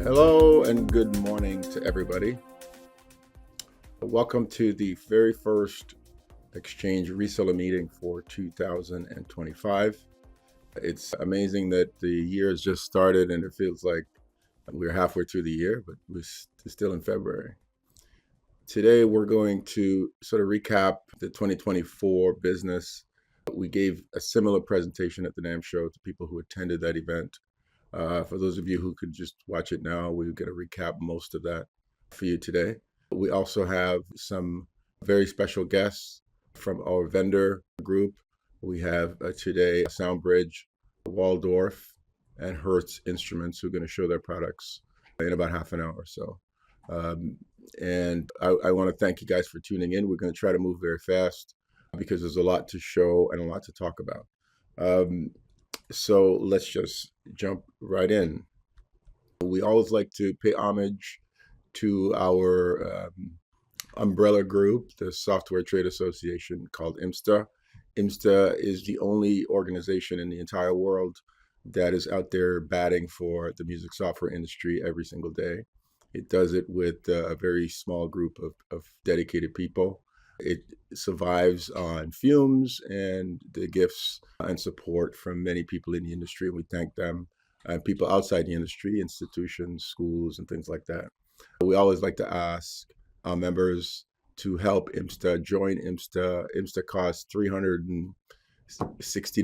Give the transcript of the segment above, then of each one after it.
Hello and good morning to everybody. Welcome to the very first Exchange reseller meeting for 2025. It's amazing that the year has just started and it feels like we're halfway through the year, but we're still in February. Today, we're going to sort of recap the 2024 business. We gave a similar presentation at the NAMM show to people who attended that event. For those of you who could just watch it now, we're going to recap most of that for you today. We also have some very special guests from our vendor group. We have today SoundBridge, Waldorf, and Hertz Instruments who are going to show their products in about half an hour or so. And I want to thank you guys for tuning in. We're going to try to move very fast because there's a lot to show and a lot to talk about. So let's just jump right in. We always like to pay homage to our umbrella group, the Software Trade Association called IMSTA. IMSTA is the only organization in the entire world that is out there batting for the music software industry every single day. It does it with a very small group of dedicated people. It survives on fumes and the gifts and support from many people in the industry. We thank them and people outside the industry, institutions, schools, and things like that. We always like to ask our members to help IMSTA, join IMSTA. IMSTA costs $360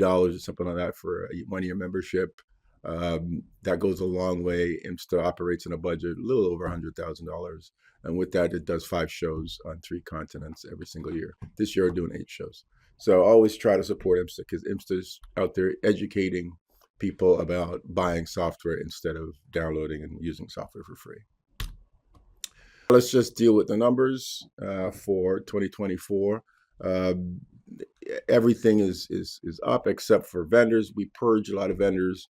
or something like that for a 1-year membership. That goes a long way. IMSTA operates in a budget a little over $100,000. And with that, it does 5 shows on 3 continents every single year. This year, we're doing 8 shows. So always try to support IMSTA because IMSTA's out there educating people about buying software instead of downloading and using software for free. Let's just deal with the numbers for 2024. Everything is up except for vendors. We purged a lot of vendors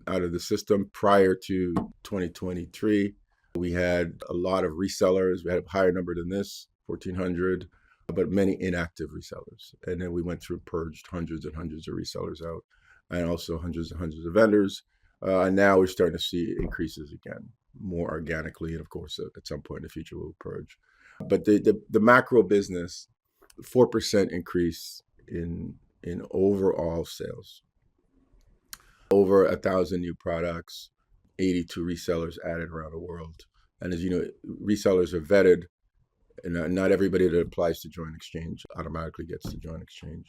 out of the system prior to 2023. We had a lot of resellers. We had a higher number than this, 1,400, but many inactive resellers. And then we went through, purged hundreds and hundreds of resellers out, and also hundreds and hundreds of vendors. And now we're starting to see increases again, more organically. And of course, at some point in the future, we'll purge. But the macro business, 4% increase in overall sales. Over 1,000 new products, 82 resellers added around the world. And as you know, resellers are vetted, and not everybody that applies to join Exchange automatically gets to join Exchange.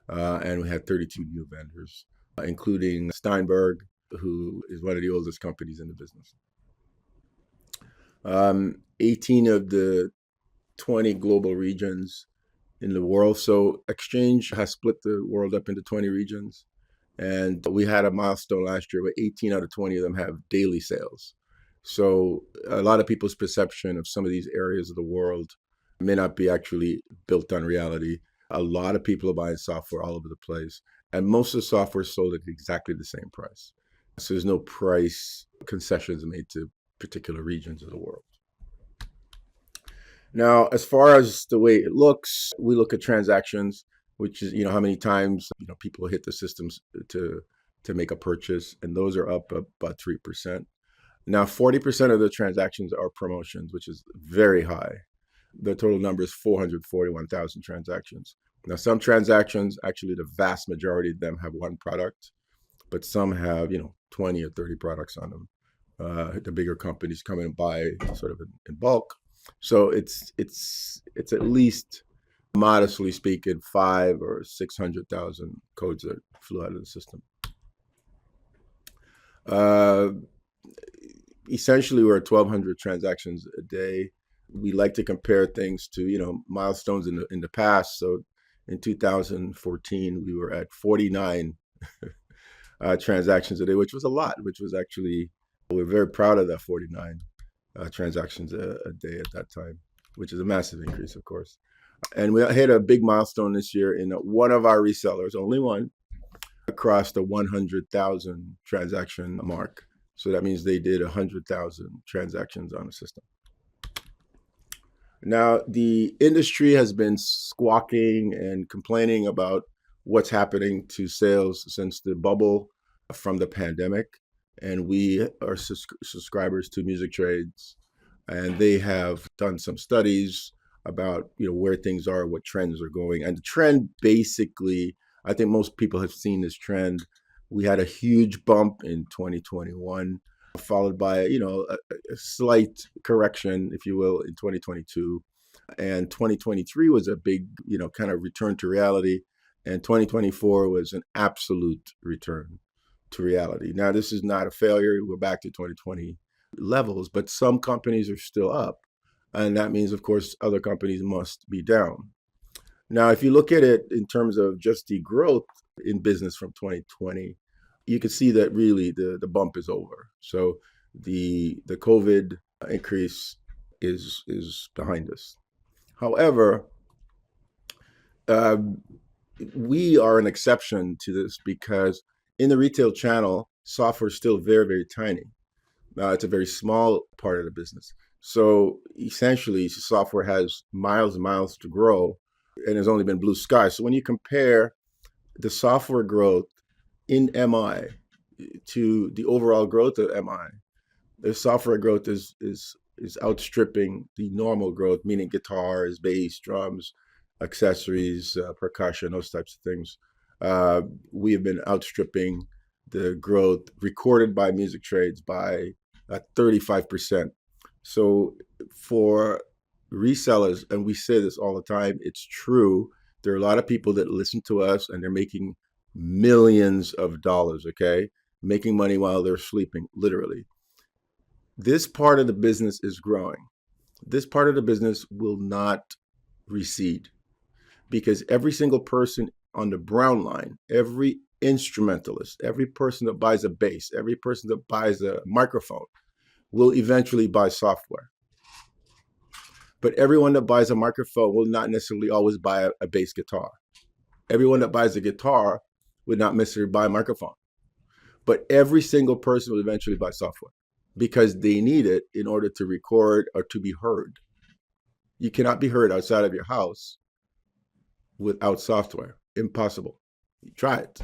And we had 32 new vendors, including Steinberg, who is one of the oldest companies in the business. 18 of the 20 global regions in the world. So Exchange has split the world up into 20 regions. And we had a milestone last year where 18 out of 20 of them have daily sales. So a lot of people's perception of some of these areas of the world may not be actually built on reality. A lot of people are buying software all over the place. And most of the software is sold at exactly the same price. So there's no price concessions made to particular regions of the world. Now, as far as the way it looks, we look at transactions, which is, how many times, people hit the systems to make a purchase, and those are up about 3%. Now, 40% of the transactions are promotions, which is very high. The total number is 441,000 transactions. Now, some transactions, actually, the vast majority of them have one product, but some have, 20 or 30 products on them. The bigger companies come in and buy sort of in bulk. So it's at least, modestly speaking, 500,000 or 600,000 codes that flew out of the system. Essentially, we're at 1,200 transactions a day. We like to compare things to, milestones in the past. So in 2014, we were at 49 transactions a day, which was a lot, which was actually, we're very proud of that 49 transactions a day at that time, which is a massive increase, of course. And we hit a big milestone this year in one of our resellers, only one, across the 100,000 transaction mark. So that means they did 100,000 transactions on the system. Now, the industry has been squawking and complaining about what's happening to sales since the bubble from the pandemic. and we are subscribers to Music Trades, and they have done some studies about where things are, what trends are going, and the trend basically, I think most people have seen this trend. We had a huge bump in 2021, followed by a slight correction, if you will, in 2022, and 2023 was a big kind of return to reality, and 2024 was an absolute return to reality. Now, this is not a failure. We're back to 2020 levels, but some companies are still up. And that means, of course, other companies must be down. Now, if you look at it in terms of just the growth in business from 2020, you can see that really the bump is over. So the COVID increase is behind us. However, we are an exception to this because in the retail channel, software is still very, very tiny. It's a very small part of the business. So essentially, software has miles and miles to grow, and there's only been blue sky. So when you compare the software growth in MI to the overall growth of MI, the software growth is outstripping the normal growth, meaning guitars, bass, drums, accessories, percussion, those types of things. We have been outstripping the growth recorded by Music Trades by 35%. So for resellers, and we say this all the time, it's true. There are a lot of people that listen to us and they're making millions of dollars, okay? Making money while they're sleeping, literally. This part of the business is growing. This part of the business will not recede because every single person on the brown line, every instrumentalist, every person that buys a bass, every person that buys a microphone will eventually buy software. But everyone that buys a microphone will not necessarily always buy a bass guitar. Everyone that buys a guitar would not necessarily buy a microphone. But every single person will eventually buy software because they need it in order to record or to be heard. You cannot be heard outside of your house without software. Impossible. Try it.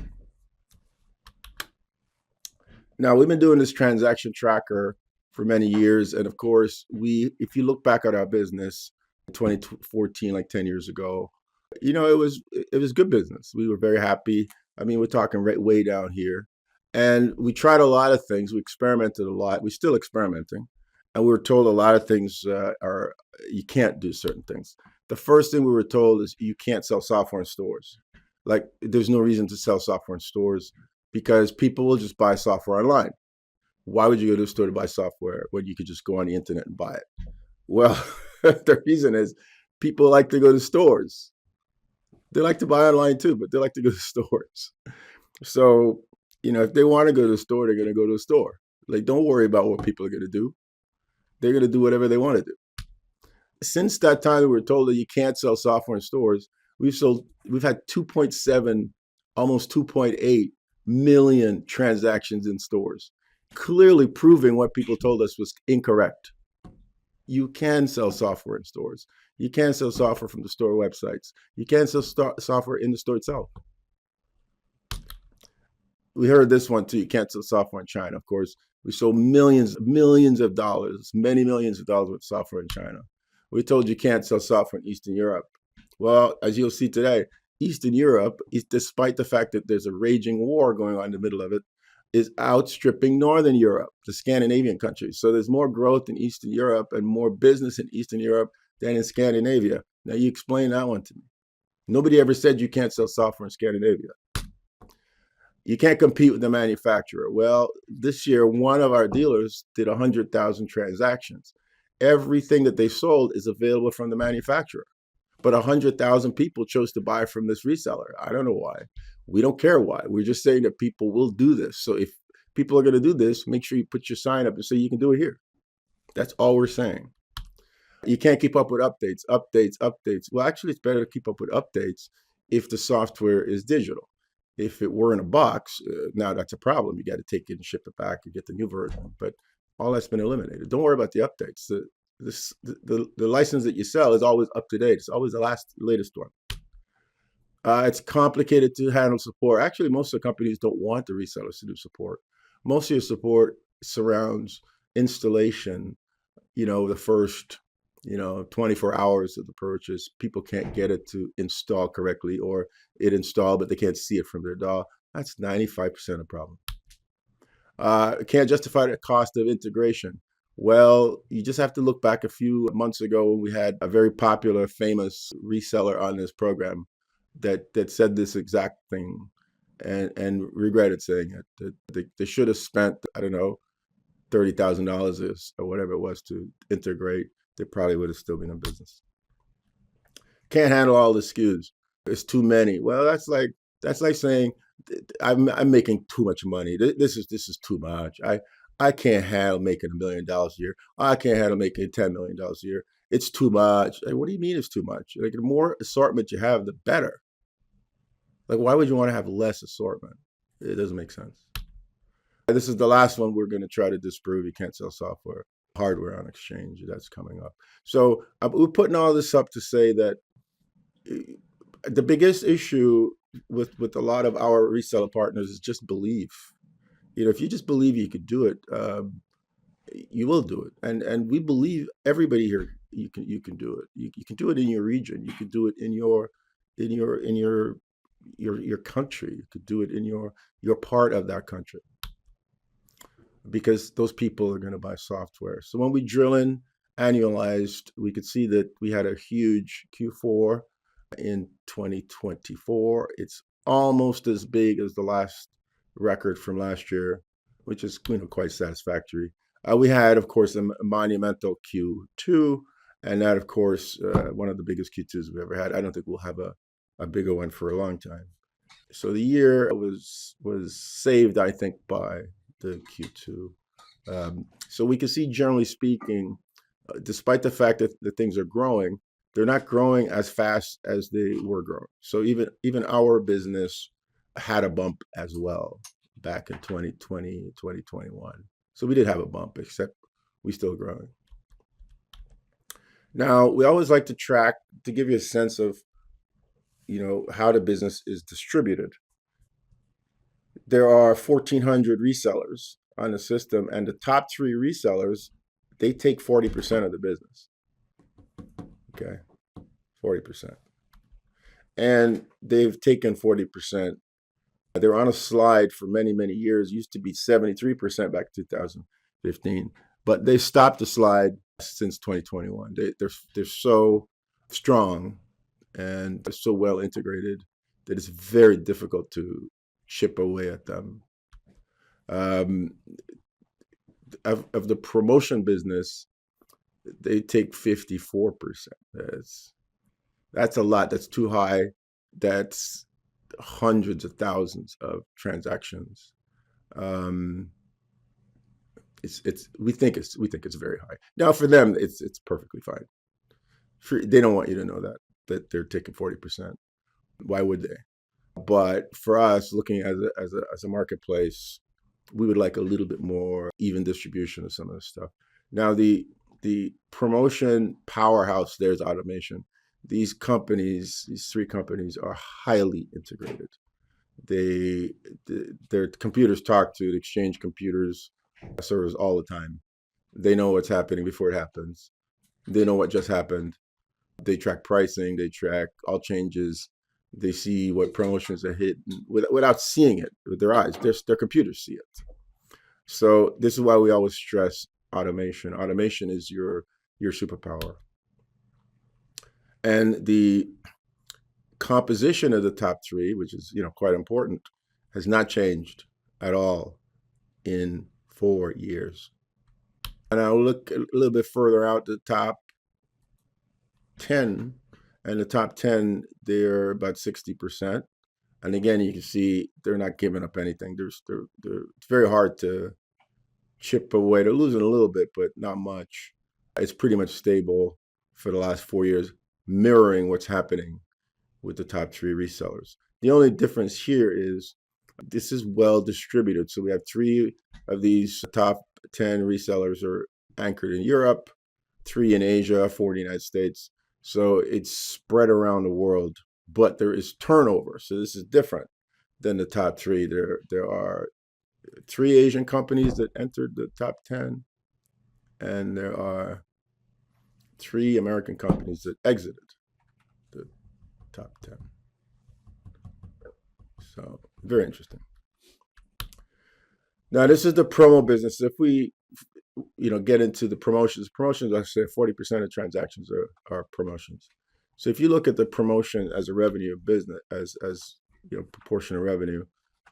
Now, we've been doing this transaction tracker for many years. And of course, if you look back at our business in 2014, like 10 years ago, it was good business. We were very happy. I mean, we're talking right way down here. And we tried a lot of things. We experimented a lot. We're still experimenting. And we were told a lot of things you can't do certain things. The first thing we were told is you can't sell software in stores. Like, there's no reason to sell software in stores because people will just buy software online. Why would you go to a store to buy software when you could just go on the internet and buy it? Well, the reason is people like to go to stores. They like to buy online too, but they like to go to stores. So, if they want to go to the store, they're going to go to the store. Like, don't worry about what people are going to do. They're going to do whatever they want to do. Since that time, we were told that you can't sell software in stores. We've had 2.7, almost 2.8 million transactions in stores, clearly proving what people told us was incorrect. You can sell software in stores. You can sell software from the store websites. You can sell software in the store itself. We heard this one too. You can't sell software in China. Of course, we sold millions of dollars, many millions of dollars worth of software in China. We told you can't sell software in Eastern Europe. Well, as you'll see today, Eastern Europe, despite the fact that there's a raging war going on in the middle of it, is outstripping Northern Europe, the Scandinavian countries. So there's more growth in Eastern Europe and more business in Eastern Europe than in Scandinavia. Now, you explain that one to me. Nobody ever said you can't sell software in Scandinavia. You can't compete with the manufacturer. Well, this year, one of our dealers did 100,000 transactions. Everything that they sold is available from the manufacturer. But 100,000 people chose to buy from this reseller. I don't know why. We don't care why. We're just saying that people will do this. So if people are going to do this, make sure you put your sign up and say you can do it here. That's all we're saying. You can't keep up with updates. Well, actually, it's better to keep up with updates if the software is digital. If it were in a box, now that's a problem. You got to take it and ship it back and get the new version. But all that's been eliminated. Don't worry about the updates. The license that you sell is always up to date. It's always the latest one. It's complicated to handle support. Actually, most of the companies don't want the resellers to do support. Most of your support surrounds installation. The first 24 hours of the purchase, people can't get it to install correctly, or it installed but they can't see it from their DAW. That's 95% of the problem. Can't justify the cost of integration. Well, you just have to look back a few months ago when we had a very popular, famous reseller on this program that said this exact thing and regretted saying it. That they should have spent, I don't know, $30,000 or whatever it was to integrate. They probably would have still been in business. Can't handle all the SKUs. It's too many. Well, that's like saying I'm making too much money. This is too much. I can't handle making $1 million a year. I can't handle making $10 million a year. It's too much. Like, what do you mean it's too much? Like, the more assortment you have, the better. Like, why would you want to have less assortment? It doesn't make sense. This is the last one we're going to try to disprove. You can't sell hardware on exchange. That's coming up. So we're putting all this up to say that the biggest issue with a lot of our reseller partners is just belief. If you just believe you could do it, you will do it. And we believe everybody here you can do it. You can do it in your region. You can do it in your country. You could do it in your part of that country, because those people are going to buy software. So when we drill in annualized, we could see that we had a huge Q4 in 2024. It's almost as big as the last record from last year, which is quite satisfactory. We had, of course, a monumental Q2, and that, of course, one of the biggest Q2s we've ever had. I don't think we'll have a bigger one for a long time. So the year was saved, I think, by the Q2. So we can see, generally speaking, despite the fact that the things are growing, they're not growing as fast as they were growing. So even our business had a bump as well back in 2020, 2021. So we did have a bump, except we still growing. Now, we always like to track to give you a sense of, how the business is distributed. There are 1,400 resellers on the system, and the top 3 resellers, they take 40% of the business. Okay, 40%. And they've taken 40%. They're on a slide for many, many years. It used to be 73% back in 2015, but they stopped the slide since 2021. They're so strong and they're so well integrated that it's very difficult to chip away at them. Of the promotion business, they take 54%. That's a lot. That's too high. That's hundreds of thousands of transactions. We think it's very high. Now, for them, it's perfectly fine. They don't want you to know that they're taking 40%. Why would they? But for us, looking as a marketplace, we would like a little bit more even distribution of some of this stuff. Now, the promotion powerhouse, there's automation. These 3 companies are highly integrated. Their computers talk to the Exchange computers servers all the time. They know what's happening before it happens. They know what just happened. They track pricing. They track all changes. They see what promotions are hit without seeing it with their eyes. Their computers see it. So this is why we always stress automation. Automation is your superpower. And the composition of the top 3, which is quite important, has not changed at all in 4 years. And I'll look a little bit further out, the top 10. And the top 10, they're about 60%. And again, you can see they're not giving up anything. It's very hard to chip away. They're losing a little bit, but not much. It's pretty much stable for the last 4 years, mirroring what's happening with the top 3 resellers. The only difference here is this is well distributed. So we have 3 of these top 10 resellers are anchored in Europe, 3 in Asia, 4 in the United States. So it's spread around the world, but there is turnover. So this is different than the top 3. There are 3 Asian companies that entered the top 10, and there are 3 American companies that exited the top 10. So very interesting. Now this is the promo business. If we, get into the promotions, I say 40% of transactions are promotions. So if you look at the promotion as a revenue business, as proportion of revenue,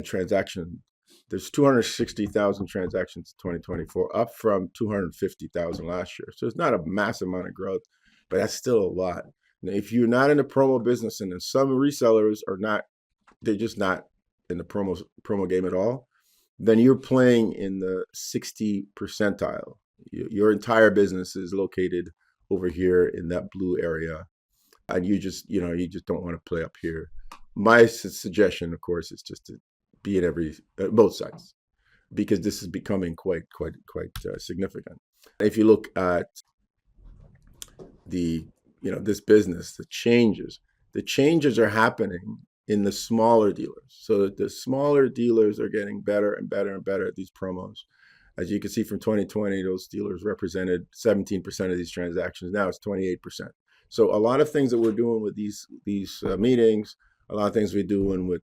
transaction, there's 260,000 transactions in 2024, up from 250,000 last year. So it's not a massive amount of growth, but that's still a lot. Now, if you're not in the promo business, and then some resellers are not, they're just not in the promo game at all, then you're playing in the 60 percentile. Your entire business is located over here in that blue area, and you just don't want to play up here. My suggestion, of course, is just to be at both sides, because this is becoming quite significant. If you look at the this business, the changes are happening in the smaller dealers. So the smaller dealers are getting better and better and better at these promos. As you can see from 2020, those dealers represented 17% of these transactions. Now it's 28%. So a lot of things that we're doing with these meetings, a lot of things we're doing with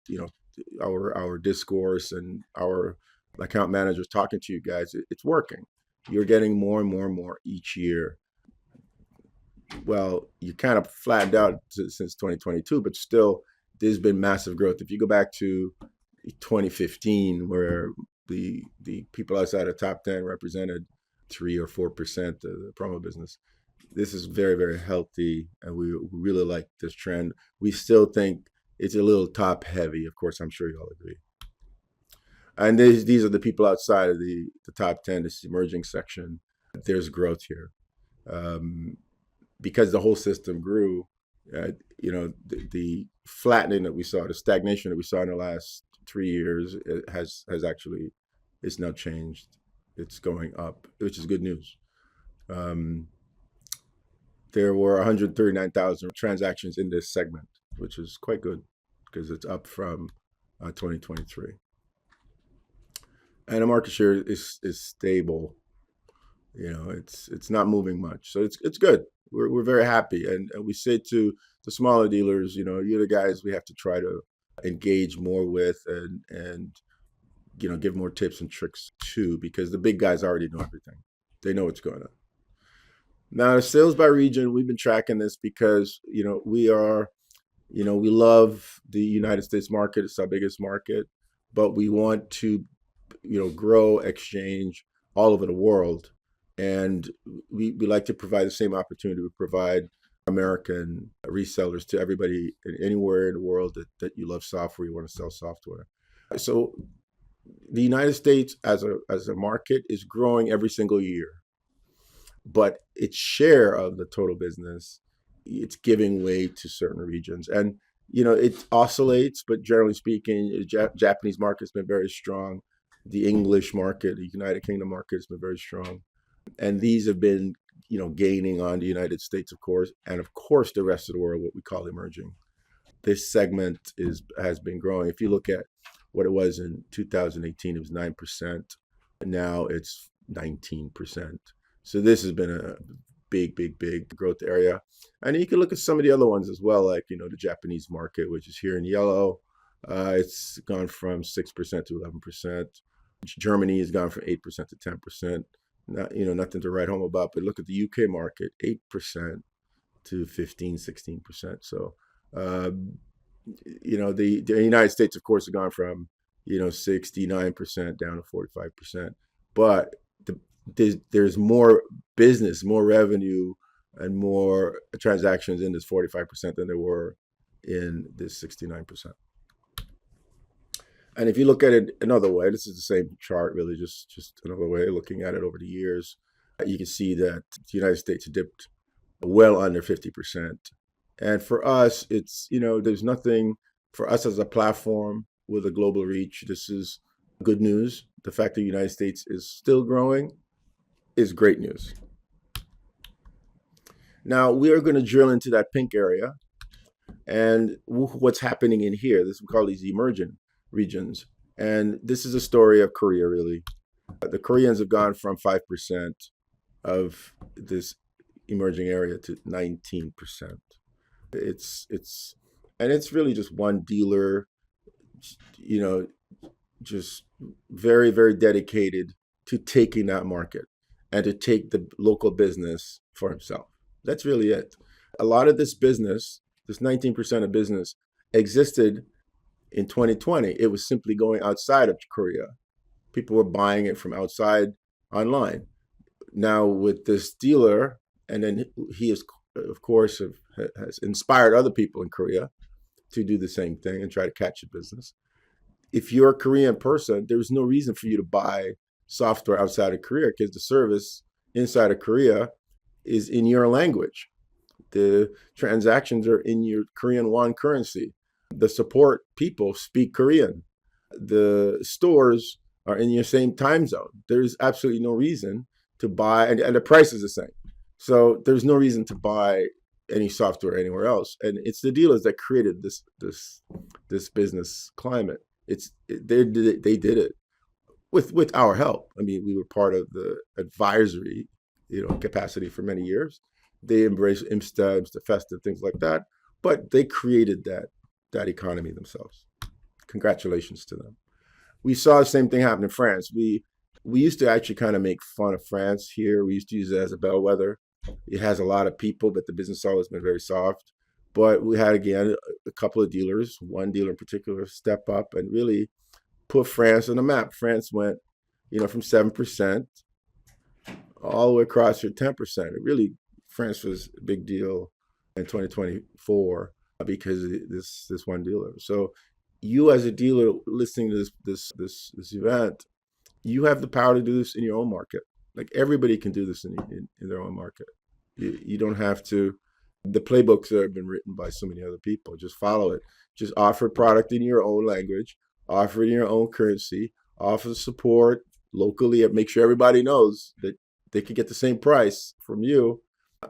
our discourse and our account managers talking to you guys, it's working. You're getting more and more and more each year. Well, you kind of flattened out since 2022, but still, there's been massive growth. If you go back to 2015, where the people outside of top 10 represented 3 or 4% of the promo business, this is very, very healthy, and we really like this trend. We still think it's a little top heavy. Of course, I'm sure you all agree. And these are the people outside of the top 10, this emerging section. There's growth here. Because the whole system grew, the flattening that we saw, the stagnation that we saw in the last 3 years, has actually, it's now changed. It's going up, which is good news. There were 139,000 transactions in this segment, which is quite good because it's up from 2023. And the market share is stable. It's not moving much, so it's good. We're very happy, and we say to the smaller dealers, you're the guys we have to try to engage more with, and give more tips and tricks too, because the big guys already know everything. They know what's going on. Now, the sales by region, we've been tracking this because we love the United States market. It's our biggest market, but we want to grow Exchange all over the world. And we like to provide the same opportunity we provide American resellers to everybody anywhere in the world that you love software, you want to sell software. So the United States as a market is growing every single year, but its share of the total business, it's giving way to certain regions. And it oscillates, but generally speaking, the Japanese market's been very strong. The English market, the United Kingdom market has been very strong. And these have been, gaining on the United States, of course, and of course the rest of the world, what we call emerging. This segment has been growing. If you look at what it was in 2018, it was 9%. Now it's 19%. So this has been a big growth area. And you can look at some of the other ones as well, like, the Japanese market, which is here in yellow. It's gone from 6% to 11%. Germany has gone from 8% to 10%. Nothing to write home about, but look at the UK market, 8% to 15-16%. So, the United States, of course, have gone from, 69% down to 45%. But there's more business, more revenue, and more transactions in this 45% than there were in this 69%. And if you look at it another way, this is the same chart, really, just another way of looking at it over the years. You can see that the United States dipped well under 50%. And for us, it's, there's nothing, for us as a platform with a global reach, this is good news. The fact that the United States is still growing is great news. Now, we are going to drill into that pink area and what's happening in here. This we call these emerging regions. And this is a story of Korea, really. The Koreans have gone from 5% of this emerging area to 19%. It's and it's really just one dealer, you know, just very, very dedicated to taking that market and to take the local business for himself. That's really it. A lot of this business, this 19% of business, existed in 2020. It was simply going outside of Korea. People were buying it from outside online. Now with this dealer, and then he is, of course, has inspired other people in Korea to do the same thing and try to catch the business. If you're a Korean person, there's no reason for you to buy software outside of Korea because the service inside of Korea is in your language. The transactions are in your Korean won currency. The support people speak Korean. The stores are in your same time zone. There's absolutely no reason to buy, and the price is the same. So there's no reason to buy any software anywhere else. And it's the dealers that created this business climate. They did it with our help. I mean, we were part of the advisory, capacity for many years. They embraced IMSTA, IMSTA Fest, and things like that. But they created that economy themselves. Congratulations to them. We saw the same thing happen in France. We used to actually kind of make fun of France here. We used to use it as a bellwether. It has a lot of people, but the business has always been very soft. But we had, again, a couple of dealers, one dealer in particular, step up and really put France on the map. France went, from 7% all the way across to 10%. It really, France was a big deal in 2024 because of this one dealer. So you as a dealer listening to this event, you have the power to do this in your own market. Like everybody can do this in their own market. You don't have to. The playbooks have been written by so many other people. Just follow it. Just offer product in your own language. Offer it in your own currency. Offer support locally and make sure everybody knows that they can get the same price from you.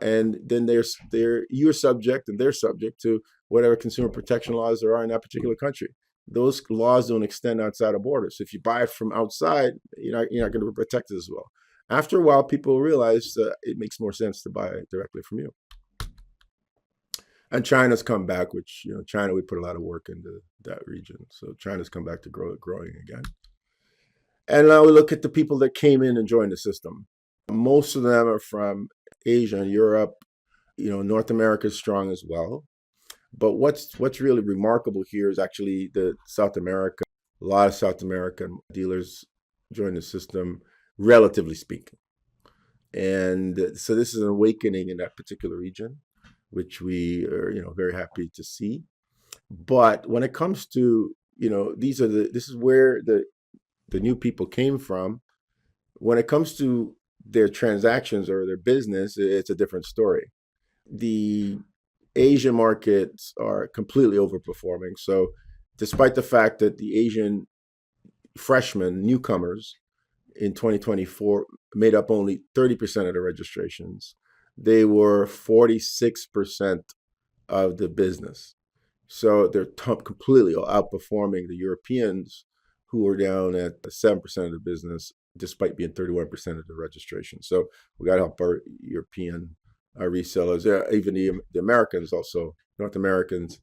And then you're subject and they're subject to whatever consumer protection laws there are in that particular country. Those laws don't extend outside of borders. So if you buy it from outside, you're not going to be protected as well. After a while, people realize that it makes more sense to buy it directly from you. And China's come back, which, China, we put a lot of work into that region. So China's come back to growing again. And now we look at the people that came in and joined the system. Most of them are from Asia and Europe. North America is strong as well. But what's really remarkable here is actually the South America. A lot of South American dealers joined the system, relatively speaking. And so this is an awakening in that particular region, which we are, very happy to see. But when it comes to, this is where the new people came from. When it comes to their transactions or their business, it's a different story. The Asian markets are completely overperforming. So despite the fact that the Asian freshmen, newcomers in 2024 made up only 30% of the registrations, they were 46% of the business. So they're completely outperforming the Europeans, who were down at 7% of the business, despite being 31% of the registration. So we got to help our European resellers. Even the Americans also, North Americans,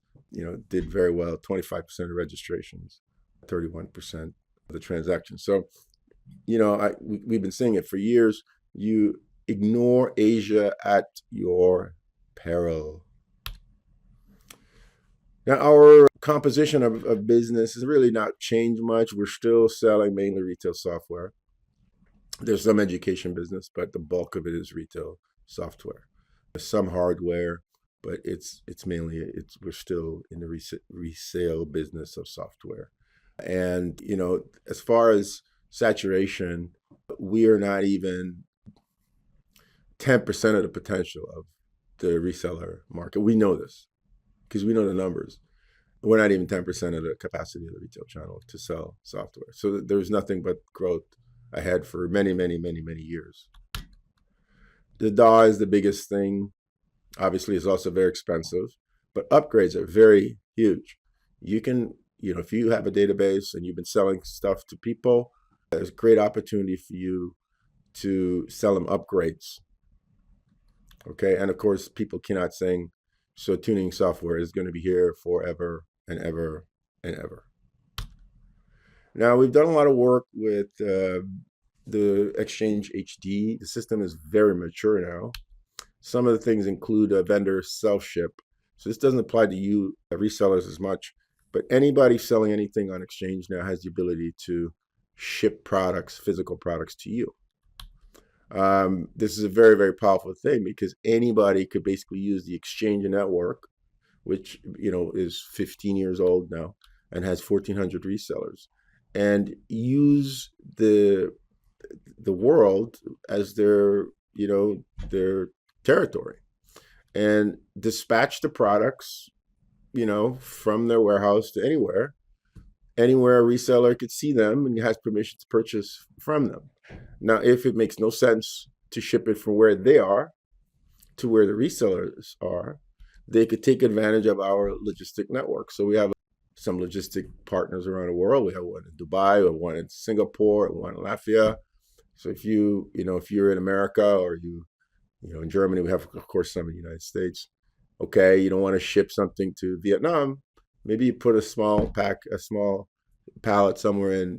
did very well, 25% of registrations, 31% of the transactions. So, we've been saying it for years. You ignore Asia at your peril. Now, our composition of business has really not changed much. We're still selling mainly retail software. There's some education business, but the bulk of it is retail software. There's some hardware, but it's mainly we're still in the resale business of software. And as far as saturation, we are not even 10% of the potential of the reseller market. We know this because we know the numbers. We're not even 10% of the capacity of the retail channel to sell software. So there's nothing but growth ahead for many, many, many, many years. The DAW is the biggest thing. Obviously, it's also very expensive, but upgrades are very huge. You can if you have a database and you've been selling stuff to people, there's a great opportunity for you to sell them upgrades. Okay, and of course, people cannot sing, so tuning software is going to be here forever and ever and ever. Now, we've done a lot of work with the Exchange HD. The system is very mature now. Some of the things include a vendor self-ship. So this doesn't apply to you resellers as much, but anybody selling anything on Exchange now has the ability to ship products, physical products to you. This is a very, very powerful thing because anybody could basically use the Exchange network, which is 15 years old now and has 1,400 resellers, and use the world as their territory, and dispatch the products from their warehouse to anywhere a reseller could see them and has permission to purchase from them. Now, if it makes no sense to ship it from where they are to where the resellers are, they could take advantage of our logistic network. So we have some logistic partners around the world. We have one in Dubai, we have one in Singapore, and one in Latvia. So if you're in America, or in Germany, we have, of course, some in the United States. Okay, you don't want to ship something to Vietnam. Maybe you put a small pallet somewhere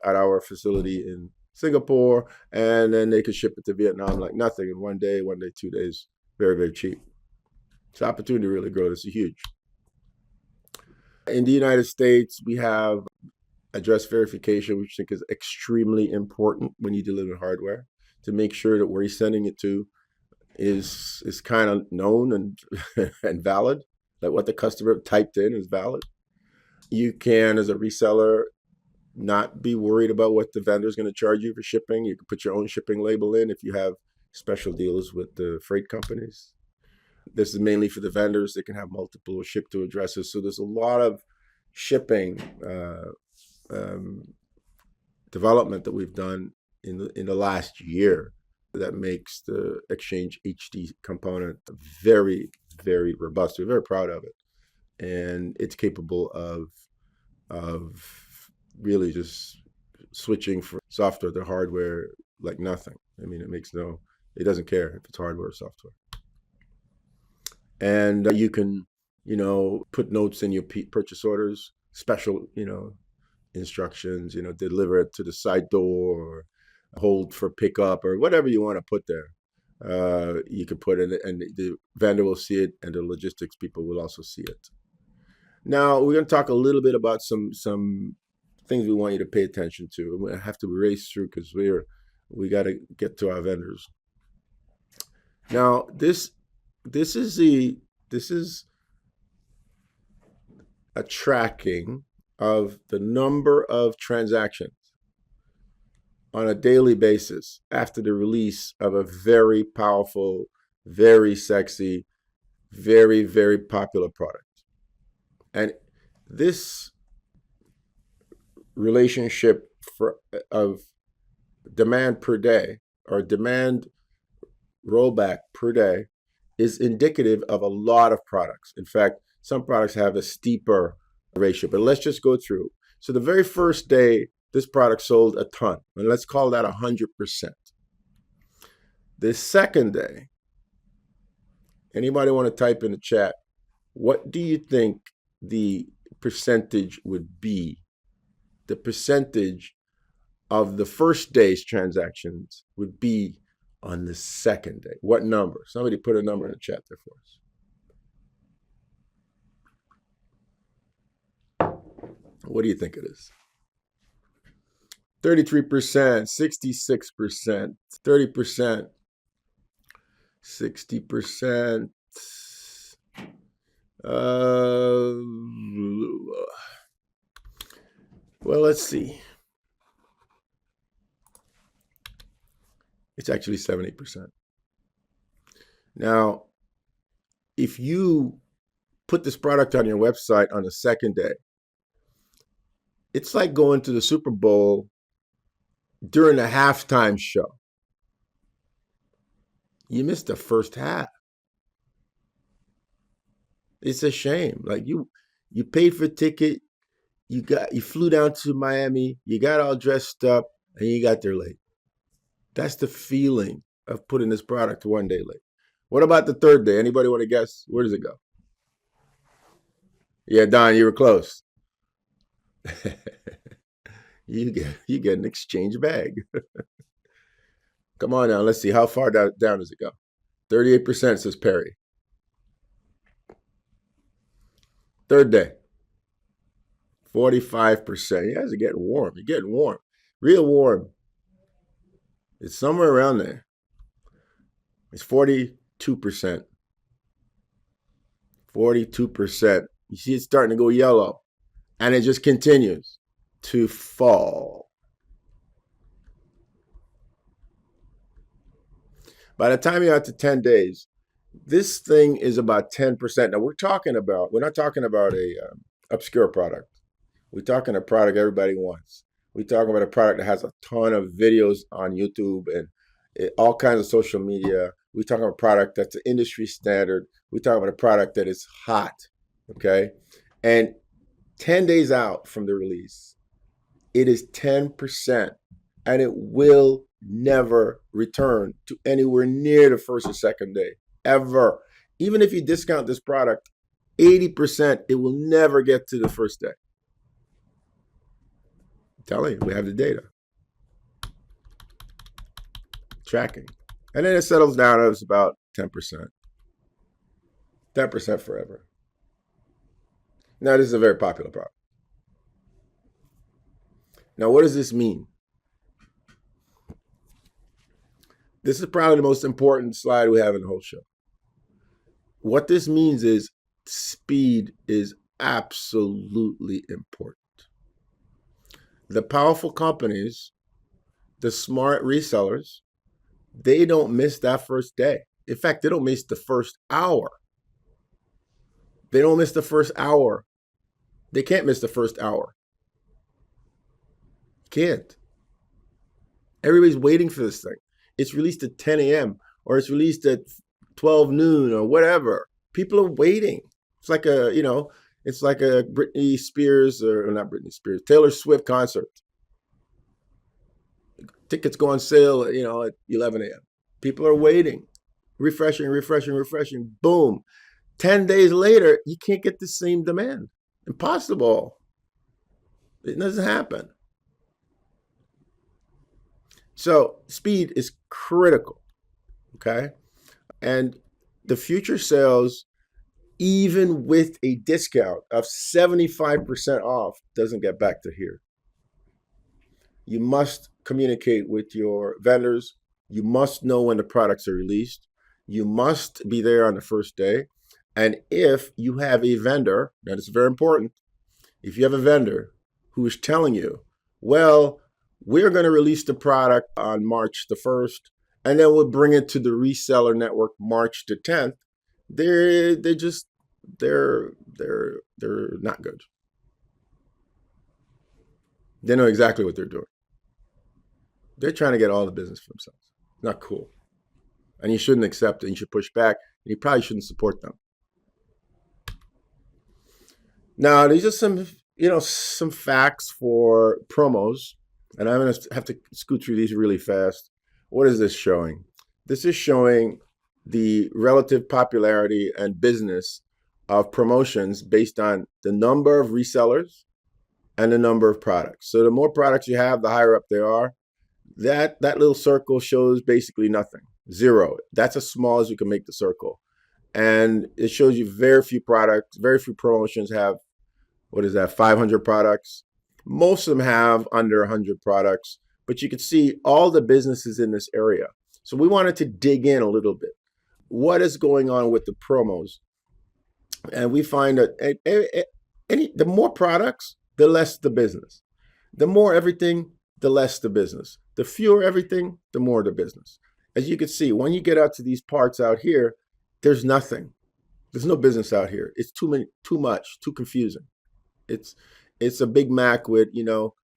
at our facility in Singapore, and then they could ship it to Vietnam like nothing in 1 day, 2 days, very, very cheap. It's an opportunity to really grow. This is huge. In the United States, we have address verification, which I think is extremely important when you deliver hardware, to make sure that where you're sending it to is kind of known and and valid, that what the customer typed in is valid. You can, as a reseller, not be worried about what the vendor is going to charge you for shipping. You can put your own shipping label in if you have special deals with the freight companies. This is mainly for the vendors. They can have multiple ship-to addresses. So there's a lot of shipping development that we've done in the last year that makes the Exchange HD component very, very robust. We're very proud of it, and it's capable of really just switching from software to hardware like nothing. I mean, it doesn't care if it's hardware or software. And you can, put notes in your purchase orders, special, instructions, deliver it to the side door, or hold for pickup, or whatever you want to put there. You can put in it, and the vendor will see it, and the logistics people will also see it. Now, we're going to talk a little bit about some things we want you to pay attention to. We have to race through because we got to get to our vendors. Now, this is a tracking of the number of transactions on a daily basis after the release of a very powerful, very sexy, very, very popular product. And this relationship of demand per day, or demand rollback per day, is indicative of a lot of products. In fact, some products have a steeper ratio, but let's just go through. So the very first day, this product sold a ton, and let's call that 100%. The second day, anybody want to type in the chat, what do you think the percentage would be? The percentage of the first day's transactions would be on the second day. What number? Somebody put a number in the chat there for us. What do you think it is? 33%, 66%, 30%, 60%. Well, let's see. It's actually 70%. Now, if you put this product on your website on the second day, it's like going to the Super Bowl during a halftime show. You missed the first half. It's a shame. Like you paid for a ticket, You flew down to Miami, you got all dressed up, and you got there late. That's the feeling of putting this product one day late. What about the third day? Anybody want to guess? Where does it go? Yeah, Don, you were close. You get an exchange bag. Come on now, let's see. How far down does it go? 38% says Perry. Third day, 45%. You guys are getting warm. You're getting warm. Real warm. It's somewhere around there. It's 42%. 42%. You see it's starting to go yellow. And it just continues to fall. By the time you're out to 10 days, this thing is about 10%. Now we're not talking about a obscure product. We're talking a product everybody wants. We're talking about a product that has a ton of videos on YouTube and all kinds of social media. We're talking about a product that's an industry standard. We're talking about a product that is hot, okay? And 10 days out from the release, it is 10%, and it will never return to anywhere near the first or second day, ever. Even if you discount this product 80%, it will never get to the first day. I'm telling you, we have the data. Tracking. And then it settles down, it's about 10%. 10% forever. Now, this is a very popular product. Now, what does this mean? This is probably the most important slide we have in the whole show. What this means is speed is absolutely important. The powerful companies, the smart resellers, they don't miss that first day. In fact, they don't miss the first hour. They don't miss the first hour. They can't miss the first hour. Can't. Everybody's waiting for this thing. It's released at 10 a.m. or it's released at 12 noon or whatever. People are waiting. It's like it's like a Britney Spears, or not Britney Spears, Taylor Swift concert. Tickets go on sale, at 11 a.m. People are waiting, refreshing. Boom. 10 days later, you can't get the same demand. Impossible. It doesn't happen. So speed is critical, okay? And the future sales, even with a discount of 75% off, doesn't get back to here. You must communicate with your vendors. You must know when the products are released. You must be there on the first day. And if you have a vendor, that is very important, if you have a vendor who is telling you, well, we're going to release the product on March the 1st, and then we'll bring it to the reseller network March the 10th, they're not good. They know exactly what they're doing. They're trying to get all the business for themselves. Not cool. And you shouldn't accept it. You should push back. And you probably shouldn't support them. Now, these are some facts for promos. And I'm going to have to scoot through these really fast. What is this showing? This is showing the relative popularity and business of promotions based on the number of resellers and the number of products. So the more products you have, the higher up they are. That little circle shows basically nothing, 0. That's as small as you can make the circle. And it shows you very few products, very few promotions have, 500 products. Most of them have under 100 products, but you can see all the businesses in this area. So we wanted to dig in a little bit. What is going on with the promos? And we find that the more products, the less the business. The more everything, the less the business. The fewer everything, the more the business. As you can see, when you get out to these parts out here, theres nothing. There's no business out here. It's too much, too confusing. It's a Big Mac with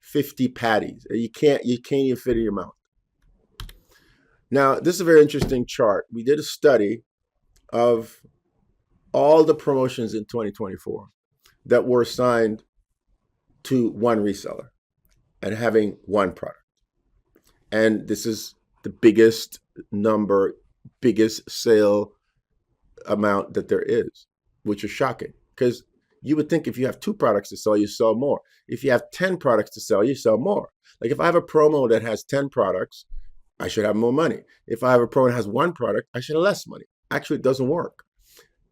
50 patties. You can't even fit in your mouth. Now, this is a very interesting chart. We did a study of all the promotions in 2024 that were assigned to one reseller and having one product. And this is the biggest sale amount that there is, which is shocking, because you would think if you have 2 products to sell, you sell more. If you have 10 products to sell, you sell more. Like if I have a promo that has 10 products, I should have more money. If I have a promo that has 1 product, I should have less money. Actually, it doesn't work.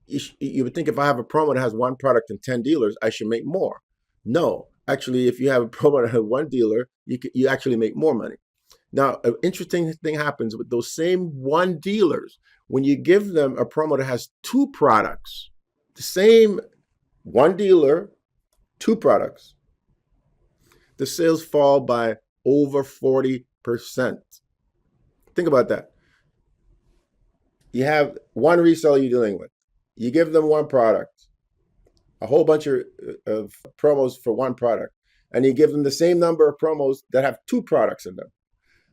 You would think if I have a promo that has 1 product and 10 dealers, I should make more. No, actually, if you have a promo that has 1 dealer, you actually make more money. Now, an interesting thing happens with those same 1 dealers. When you give them a promo that has 2 products, the same 1 dealer, 2 products, the sales fall by over 40%. Think about that. You have 1 reseller you're dealing with. You give them 1 product, a whole bunch of promos for 1 product, and you give them the same number of promos that have 2 products in them.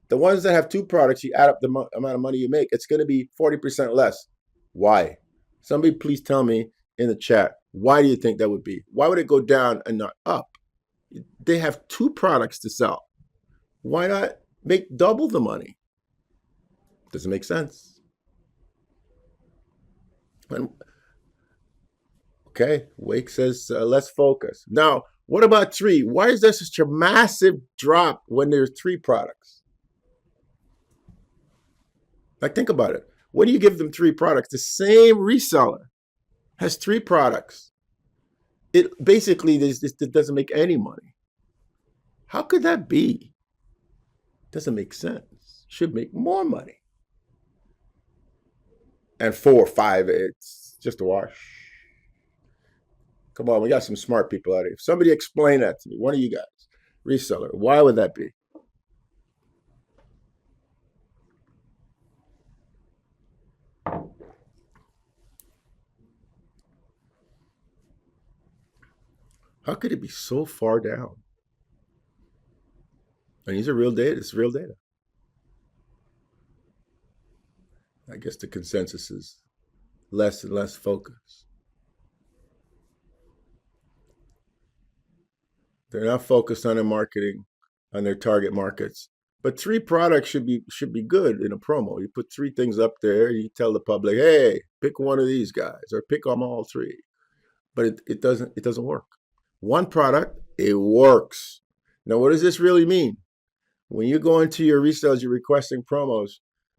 The ones that have 2 products, you add up the amount of money you make, it's going to be 40% less. Why? Somebody please tell me in the chat, why do you think that would be? Why would it go down and not up? They have 2 products to sell. Why not make double the money? Doesn't make sense. Okay, Wake says, let's focus. Now, what about 3? Why is there such a massive drop when there's 3 products? Like, think about it. What do you give them 3 products? The same reseller has 3 products. It basically it doesn't make any money. How could that be? Doesn't make sense. Should make more money. And 4 or 5, it's just a wash. Come on, we got some smart people out here. Somebody explain that to me. One of you guys. Reseller. Why would that be? How could it be so far down? And these are real data. It's real data. I guess the consensus is less and less focus. They're not focused on their marketing, on their target markets. But 3 products should be good in a promo. You put 3 things up there. You tell the public, hey, pick one of these guys, or pick them all 3. But it doesn't work. 1 product, it works. Now, what does this really mean? When you go into your resellers, you're requesting promos,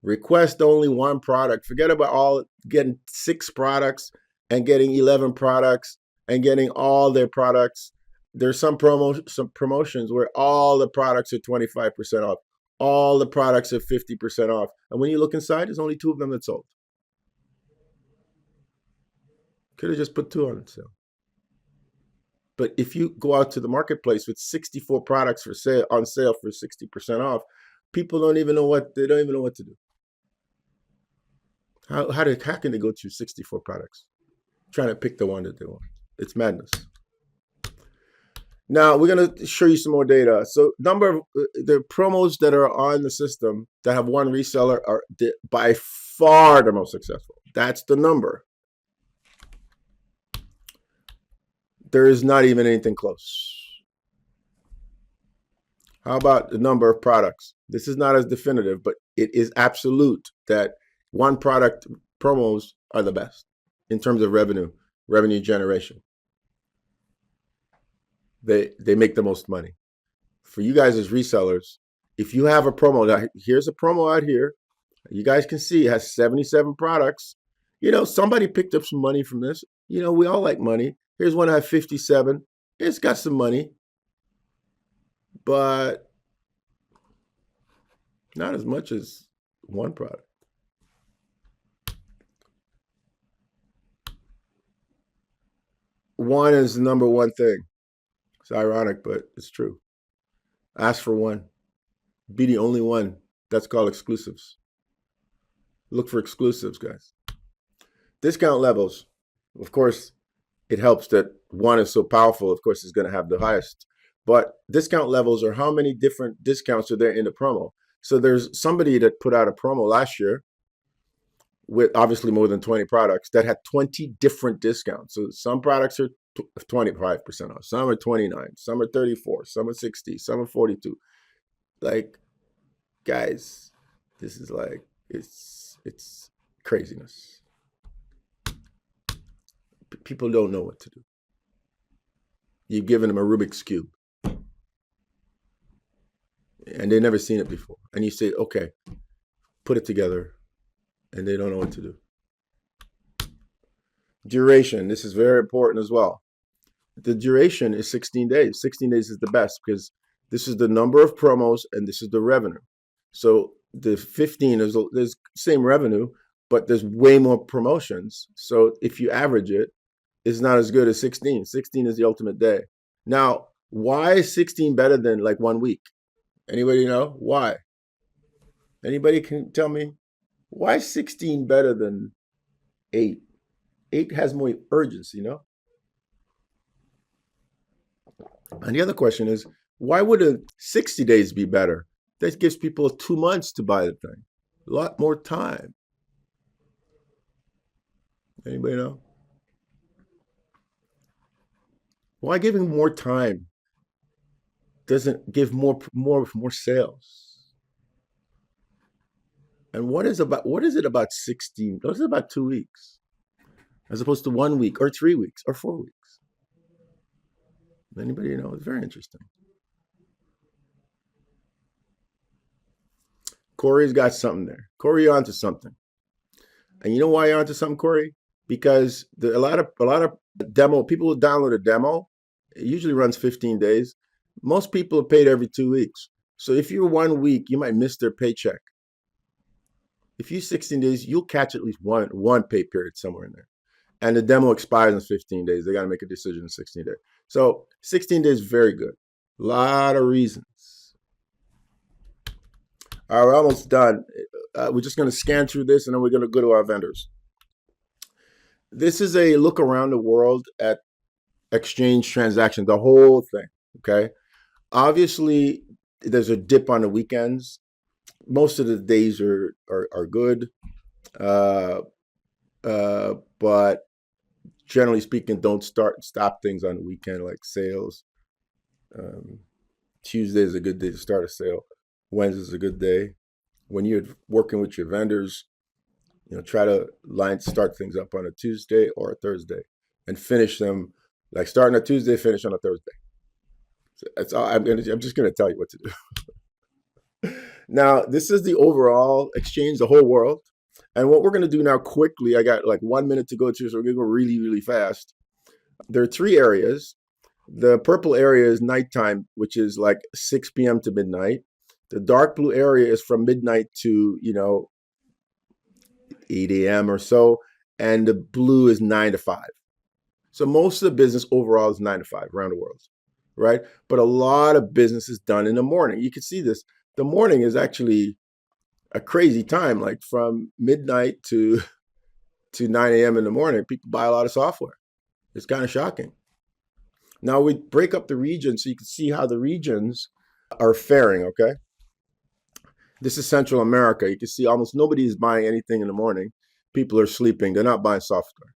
request only 1 product. Forget about all getting 6 products and getting 11 products and getting all their products. There's some promotions where all the products are 25% off. All the products are 50% off. And when you look inside, there's only 2 of them that sold. Could have just put 2 on sale. But if you go out to the marketplace with 64 products for sale on sale for 60% off, people don't even know what to do. How can they go to 64 products trying to pick the one that they want? It's madness. Now we're going to show you some more data. So number of the promos that are on the system that have 1 reseller are by far the most successful. That's the number. There is not even anything close. How about the number of products? This is not as definitive, but it is absolute that 1 product promos are the best in terms of revenue generation. They make the most money. For you guys as resellers, if you have a promo, now here's a promo out here. You guys can see it has 77 products. You know, somebody picked up some money from this. You know, we all like money. Here's one that has 57. It's got some money, but not as much as 1 product. One is the number 1 thing. It's ironic, but it's true. Ask for 1. Be the only one. That's called exclusives. Look for exclusives, guys. Discount levels. Of course, it helps that 1 is so powerful. Of course, it's going to have the highest. But discount levels are how many different discounts are there in the promo. So there's somebody that put out a promo last year with obviously more than 20 products that had 20 different discounts. So some products are 25% off. Some are 29, some are 34, some are 60, some are 42. Like, guys, this is like, it's craziness. People don't know what to do. You've given them a Rubik's Cube and they've never seen it before. And you say, okay, put it together, and they don't know what to do. Duration, this is very important as well. The duration is 16 days. 16 days is the best because this is the number of promos and this is the revenue. So the 15 is there's same revenue, but there's way more promotions. So if you average it, it's not as good as 16. 16 is the ultimate day. Now, why is 16 better than like 1 week? Anybody know why? Anybody can tell me why is 16 better than 8? 8 has more urgency, no? And the other question is, why would a 60 days be better? That gives people 2 months to buy the thing. A lot more time. Anybody know? Why giving more time doesn't give more sales? And what is it about 16? What is it about 2 weeks? As opposed to 1 week or 3 weeks or 4 weeks? Anybody know? It's very interesting. Corey's got something there. Corey, you're onto something. And you know why you're onto something, Corey? Because a lot of demo people who download a demo, it usually runs 15 days. Most people are paid every 2 weeks. So if you're 1 week, you might miss their paycheck. If you 16 days, you'll catch at least one pay period somewhere in there. And the demo expires in 15 days. They got to make a decision in 16 days. So 16 days is very good. A lot of reasons. All right, we're almost done. We're just going to scan through this, and then we're going to go to our vendors. This is a look around the world at exchange transactions, the whole thing, okay? Obviously, there's a dip on the weekends. Most of the days are good, but generally speaking, don't stop things on the weekend like sales. Tuesday is a good day to start a sale. Wednesday is a good day. When you're working with your vendors, try to start things up on a Tuesday or a Thursday and finish them, like starting a Tuesday, finish on a Thursday. So that's all. I'm just going to tell you what to do. Now, this is the overall exchange, the whole world. And what we're going to do now quickly, I got like 1 minute to go through, so we're going to go really, really fast. There are 3 areas. The purple area is nighttime, which is like 6 p.m. to midnight. The dark blue area is from midnight to, 8 a.m. or so. And the blue is 9 to 5. So most of the business overall is 9 to 5 around the world, right? But a lot of business is done in the morning. You can see this. The morning is actually a crazy time, like from midnight to 9 a.m. in the morning. People buy a lot of software. It's kind of shocking. Now we break up the regions so you can see how the regions are faring, okay? This is Central America. You can see almost nobody is buying anything in the morning. People are sleeping. They're not buying software.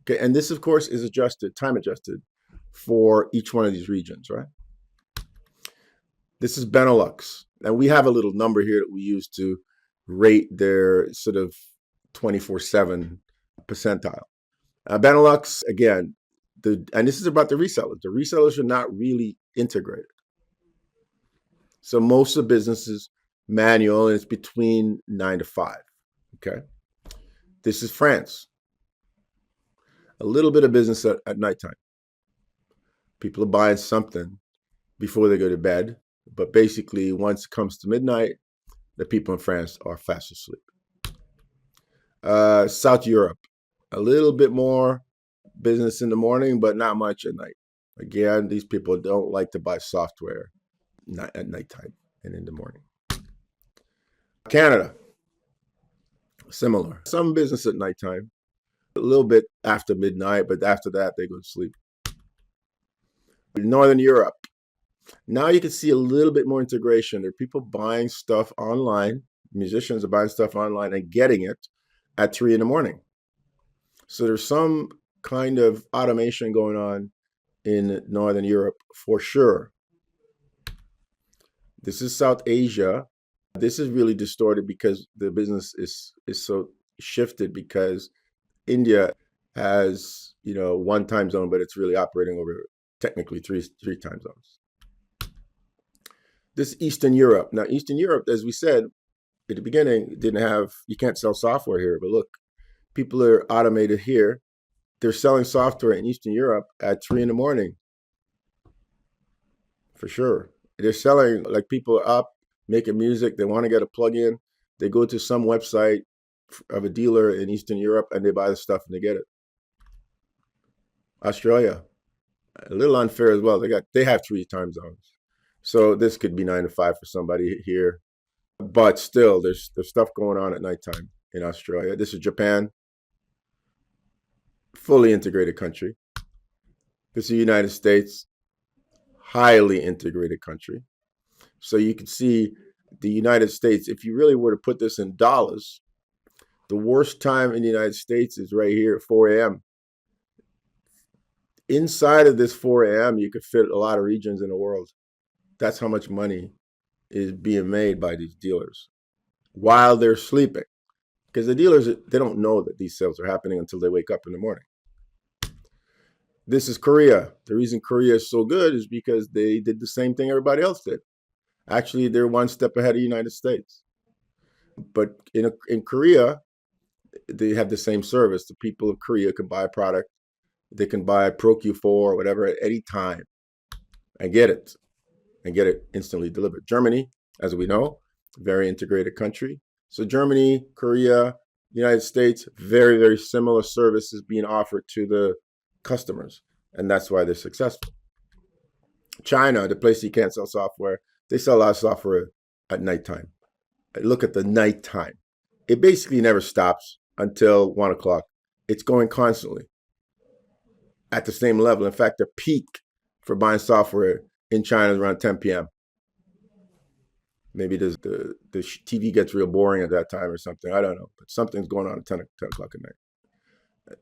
Okay, and this, of course, is time adjusted for each one of these regions, right? This is Benelux. And we have a little number here that we use to rate their sort of 24/7 percentile. Benelux, again, and this is about the resellers. The resellers are not really integrated. So most of the business is manual, and it's between 9 to 5, okay? This is France. A little bit of business at nighttime. People are buying something before they go to bed, but basically once it comes to midnight, the people in France are fast asleep. South Europe, a little bit more business in the morning, but not much at night. Again, these people don't like to buy software at nighttime and in the morning. Canada, similar. Some business at nighttime, a little bit after midnight, but after that, they go to sleep. Northern Europe. Now you can see a little bit more integration. There are people buying stuff online. Musicians are buying stuff online and getting it at 3 in the morning. So there's some kind of automation going on in Northern Europe for sure. This is South Asia. This is really distorted because the business is so shifted because India has, one time zone, but it's really operating over technically three time zones. This Eastern Europe. Now, Eastern Europe, as we said at the beginning, you can't sell software here, but look, people are automated here. They're selling software in Eastern Europe at 3 in the morning. For sure. They're selling, like, people are up making music. They want to get a plug-in. They go to some website of a dealer in Eastern Europe and they buy the stuff and they get it. Australia, a little unfair as well. They have 3 time zones. So this could be 9 to 5 for somebody here. But still, there's stuff going on at nighttime in Australia. This is Japan, fully integrated country. This is the United States, highly integrated country. So you can see the United States, if you really were to put this in dollars, the worst time in the United States is right here at 4 a.m. Inside of this 4 a.m., you could fit a lot of regions in the world. That's how much money is being made by these dealers while they're sleeping. Because the dealers, they don't know that these sales are happening until they wake up in the morning. This is Korea. The reason Korea is so good is because they did the same thing everybody else did. Actually, they're one step ahead of the United States. But in Korea, they have the same service. The people of Korea can buy a product. They can buy Pro Q4 or whatever at any time and get it instantly delivered. Germany, as we know, very integrated country. So Germany, Korea, United States, very, very similar services being offered to the customers. And that's why they're successful. China, the place you can't sell software, they sell a lot of software at nighttime. Look at the nighttime. It basically never stops until 1 o'clock. It's going constantly at the same level. In fact, the peak for buying software in China is around 10 p.m. Maybe the TV gets real boring at that time or something. I don't know. But something's going on at 10 o'clock at night.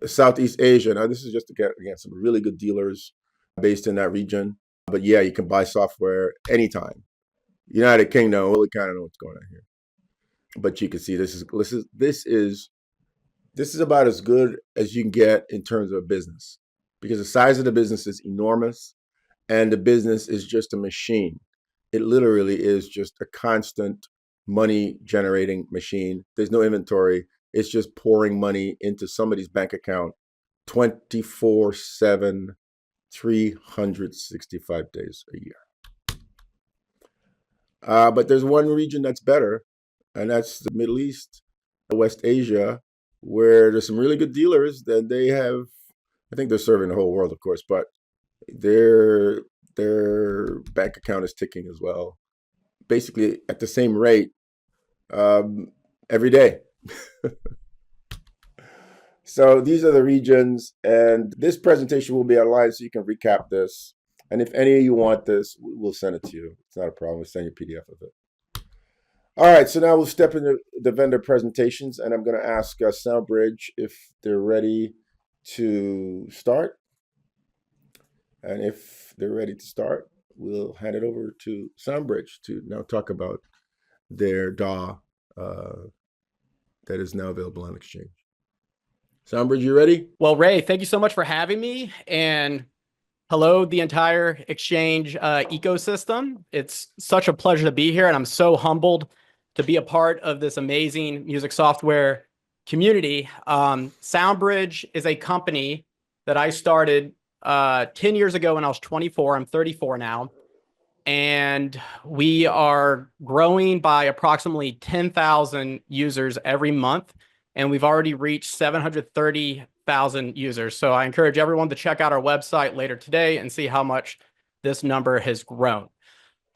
Southeast Asia. Now, this is just, again, some really good dealers based in that region. But yeah, you can buy software anytime. United Kingdom, well, we kind of know what's going on here. But you can see this is about as good as you can get in terms of a business, because the size of the business is enormous and the business is just a machine. It literally is just a constant money generating machine. There's no inventory. It's just pouring money into somebody's bank account 24/7, 365 days a year. But there's one region that's better, and that's the Middle East, West Asia, where there's some really good dealers that they have. I think they're serving the whole world, of course, but their bank account is ticking as well, basically at the same rate every day. So these are the regions, and this presentation will be online so you can recap this. And if any of you want this, we'll send it to you. It's not a problem. We'll send you a PDF of it. All right, so now we'll step into the vendor presentations, and I'm going to ask SoundBridge if they're ready to start. And if they're ready to start, we'll hand it over to SoundBridge to now talk about their DAW that is now available on Exchange. SoundBridge, you ready? Well, Ray, thank you so much for having me. And hello, the entire Exchange ecosystem. It's such a pleasure to be here, and I'm so humbled to be a part of this amazing music software community. SoundBridge is a company that I started 10 years ago when I was 24. I'm 34 now. And we are growing by approximately 10,000 users every month. And we've already reached 730,000 users. So I encourage everyone to check out our website later today and see how much this number has grown.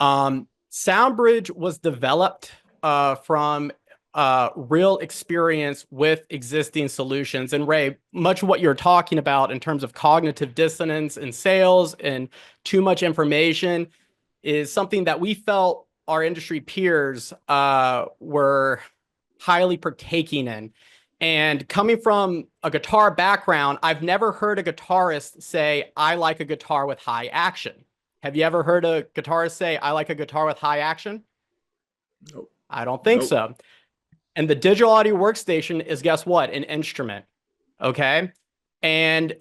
SoundBridge was developed from real experience with existing solutions. And Ray, much of what you're talking about in terms of cognitive dissonance in sales and too much information is something that we felt our industry peers were highly partaking in. And coming from a guitar background, I've never heard a guitarist say, I like a guitar with high action. Have you ever heard a guitarist say, I like a guitar with high action? Nope. I don't think Nope. so. And the digital audio workstation is, guess what? An instrument. Okay. And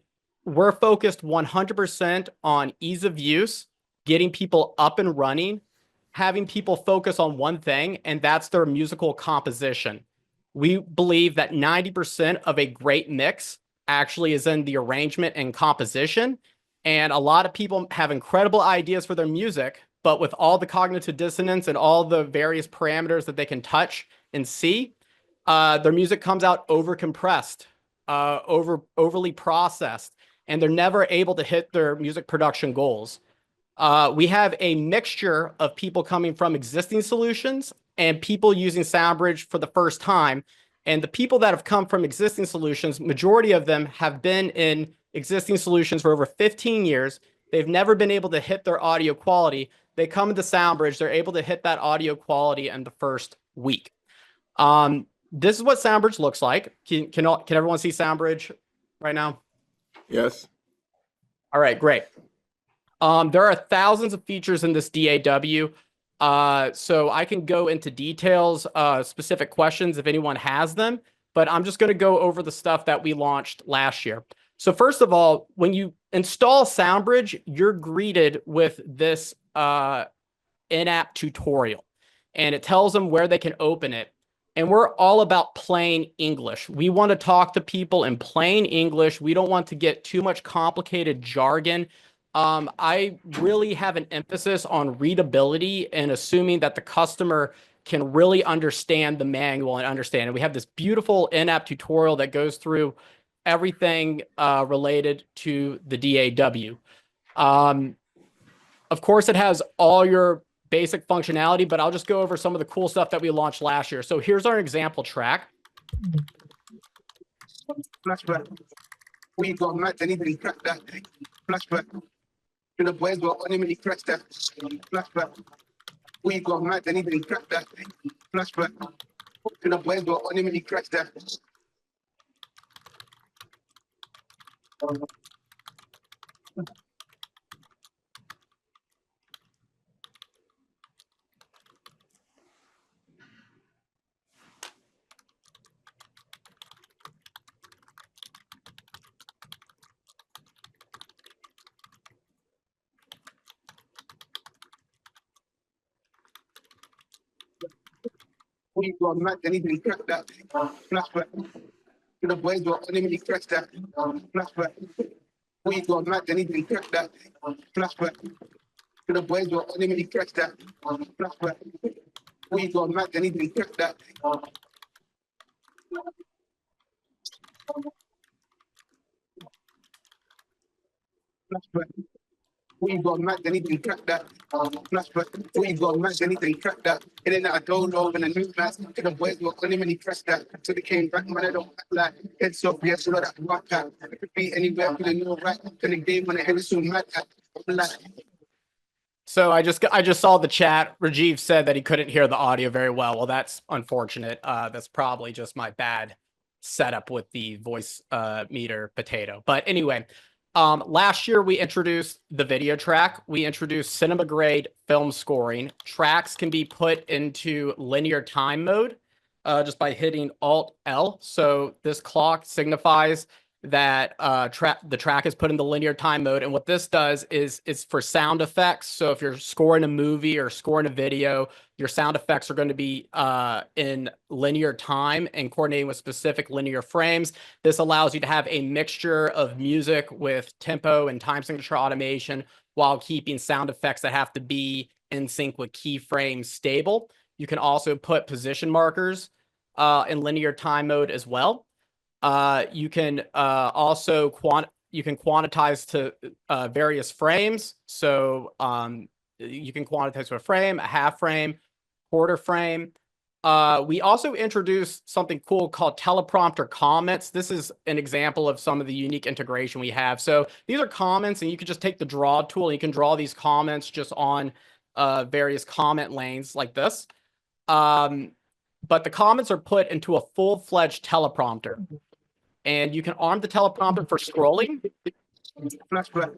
we're focused 100% on ease of use, getting people up and running, having people focus on one thing, and that's their musical composition. We believe that 90% of a great mix actually is in the arrangement and composition. And a lot of people have incredible ideas for their music, but with all the cognitive dissonance and all the various parameters that they can touch and see, their music comes out over compressed, overly processed, and they're never able to hit their music production goals. We have a mixture of people coming from existing solutions and people using SoundBridge for the first time. And the people that have come from existing solutions, majority of them have been in existing solutions for over 15 years. They've never been able to hit their audio quality. They come into SoundBridge, they're able to hit that audio quality in the first week. This is what SoundBridge looks like. Can everyone see SoundBridge right now? Yes. All right, great. There are thousands of features in this DAW. So I can go into details, specific questions if anyone has them, but I'm just going to go over the stuff that we launched last year. So first of all, when you install SoundBridge, you're greeted with this in-app tutorial, and it tells them where they can open it. And we're all about plain English. We want to talk to people in plain English. We don't want to get too much complicated jargon. I really have an emphasis on readability and assuming that the customer can really understand the manual and understand it. We have this beautiful in-app tutorial that goes through everything related to the DAW. Of course, it has all your basic functionality, but I'll just go over some of the cool stuff that we launched last year. So here's our example track. Flashback. We got mad, anybody crack that. Flashback. To the boys got anybody crack that. Flashback. We got mad, anybody crack that. Flashback. To the boys got anybody crack that. We got mad, anybody crack that. Flashback. To the boys got anybody crack that. Flashback. We got mad, anybody crack that. Flashback. To the boys got anybody crack that. Flashback. We got mad, anybody crack that. Flashback. We got mad, anything crack that. Flashback. We got mad, anything crack that. And then I don't know when a new mask to the boys were only many crash that. So they came back, man, I don't act like heads up, yes, so that rock out. It could be anywhere, but I know right. To the game when I head is so mad at. So I just saw the chat. Rajiv said that he couldn't hear the audio very well. Well, that's unfortunate. That's probably just my bad setup with the voice meter potato. But anyway, last year we introduced the video track. We introduced cinema grade film scoring. Tracks can be put into linear time mode just by hitting Alt L. So this clock signifies that the track is put in the linear time mode. And what this does is it's for sound effects. So if you're scoring a movie or scoring a video, your sound effects are going to be in linear time and coordinating with specific linear frames. This allows you to have a mixture of music with tempo and time signature automation while keeping sound effects that have to be in sync with keyframes stable. You can also put position markers in linear time mode as well. You can also quantize to various frames. So you can quantize to a frame, a half frame, quarter frame. We also introduced something cool called teleprompter comments. This is an example of some of the unique integration we have. So these are comments, and you can just take the draw tool and you can draw these comments just on various comment lanes like this. but the comments are put into a full-fledged teleprompter. And you can arm the teleprompter for scrolling. Flashback.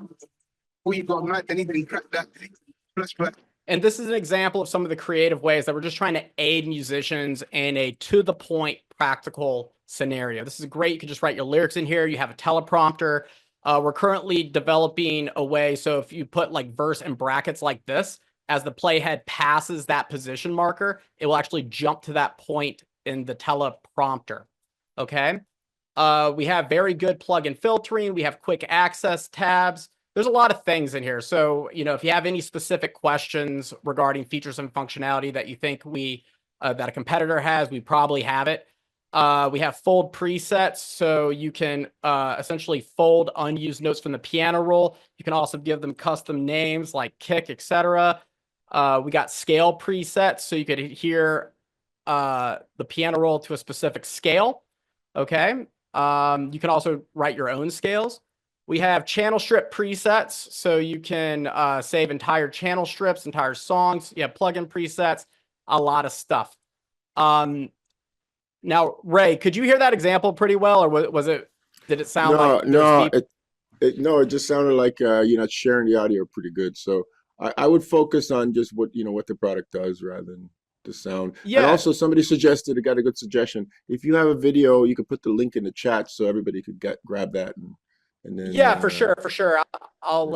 Who you got mad? Anything crack that? Flashback. And this is an example of some of the creative ways that we're just trying to aid musicians in a to-the-point, practical scenario. This is great. You can just write your lyrics in here. You have a teleprompter. We're currently developing a way, so if you put like verse in brackets like this, as the playhead passes that position marker, it will actually jump to that point in the teleprompter. Okay. We have very good plugin filtering. We have quick access tabs. There's a lot of things in here. So, you know, if you have any specific questions regarding features and functionality that you think that a competitor has, we probably have it. We have fold presets, so you can essentially fold unused notes from the piano roll. You can also give them custom names like kick, etc. We got scale presets, so you could hear the piano roll to a specific scale. Okay. You can also write your own scales. We have channel strip presets, so you can save entire channel strips, entire songs. You have plugin presets, a lot of stuff. Now, Ray, could you hear that example pretty well, or did it sound like it just sounded like you're not sharing the audio pretty good. So I would focus on just what the product does rather than the sound. Yeah. And also somebody suggested, I got a good suggestion. If you have a video, you could put the link in the chat so everybody could grab that and then yeah, for sure. I'll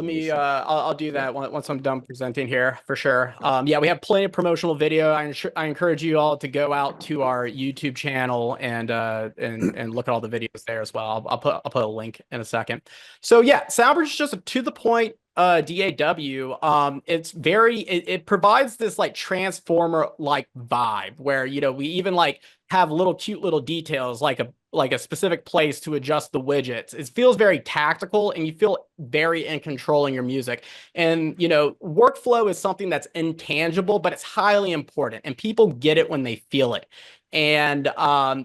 do that once I'm done presenting here, for sure. Yeah, we have plenty of promotional video. I encourage you all to go out to our YouTube channel and look at all the videos there as well. I'll put a link in a second. So yeah, SoundBridge is just a to the point DAW. It provides this like transformer like vibe where, you know, we even like have cute little details like a specific place to adjust the widgets. It feels very tactical and you feel very in control in your music. And, you know, workflow is something that's intangible, but it's highly important and people get it when they feel it. And,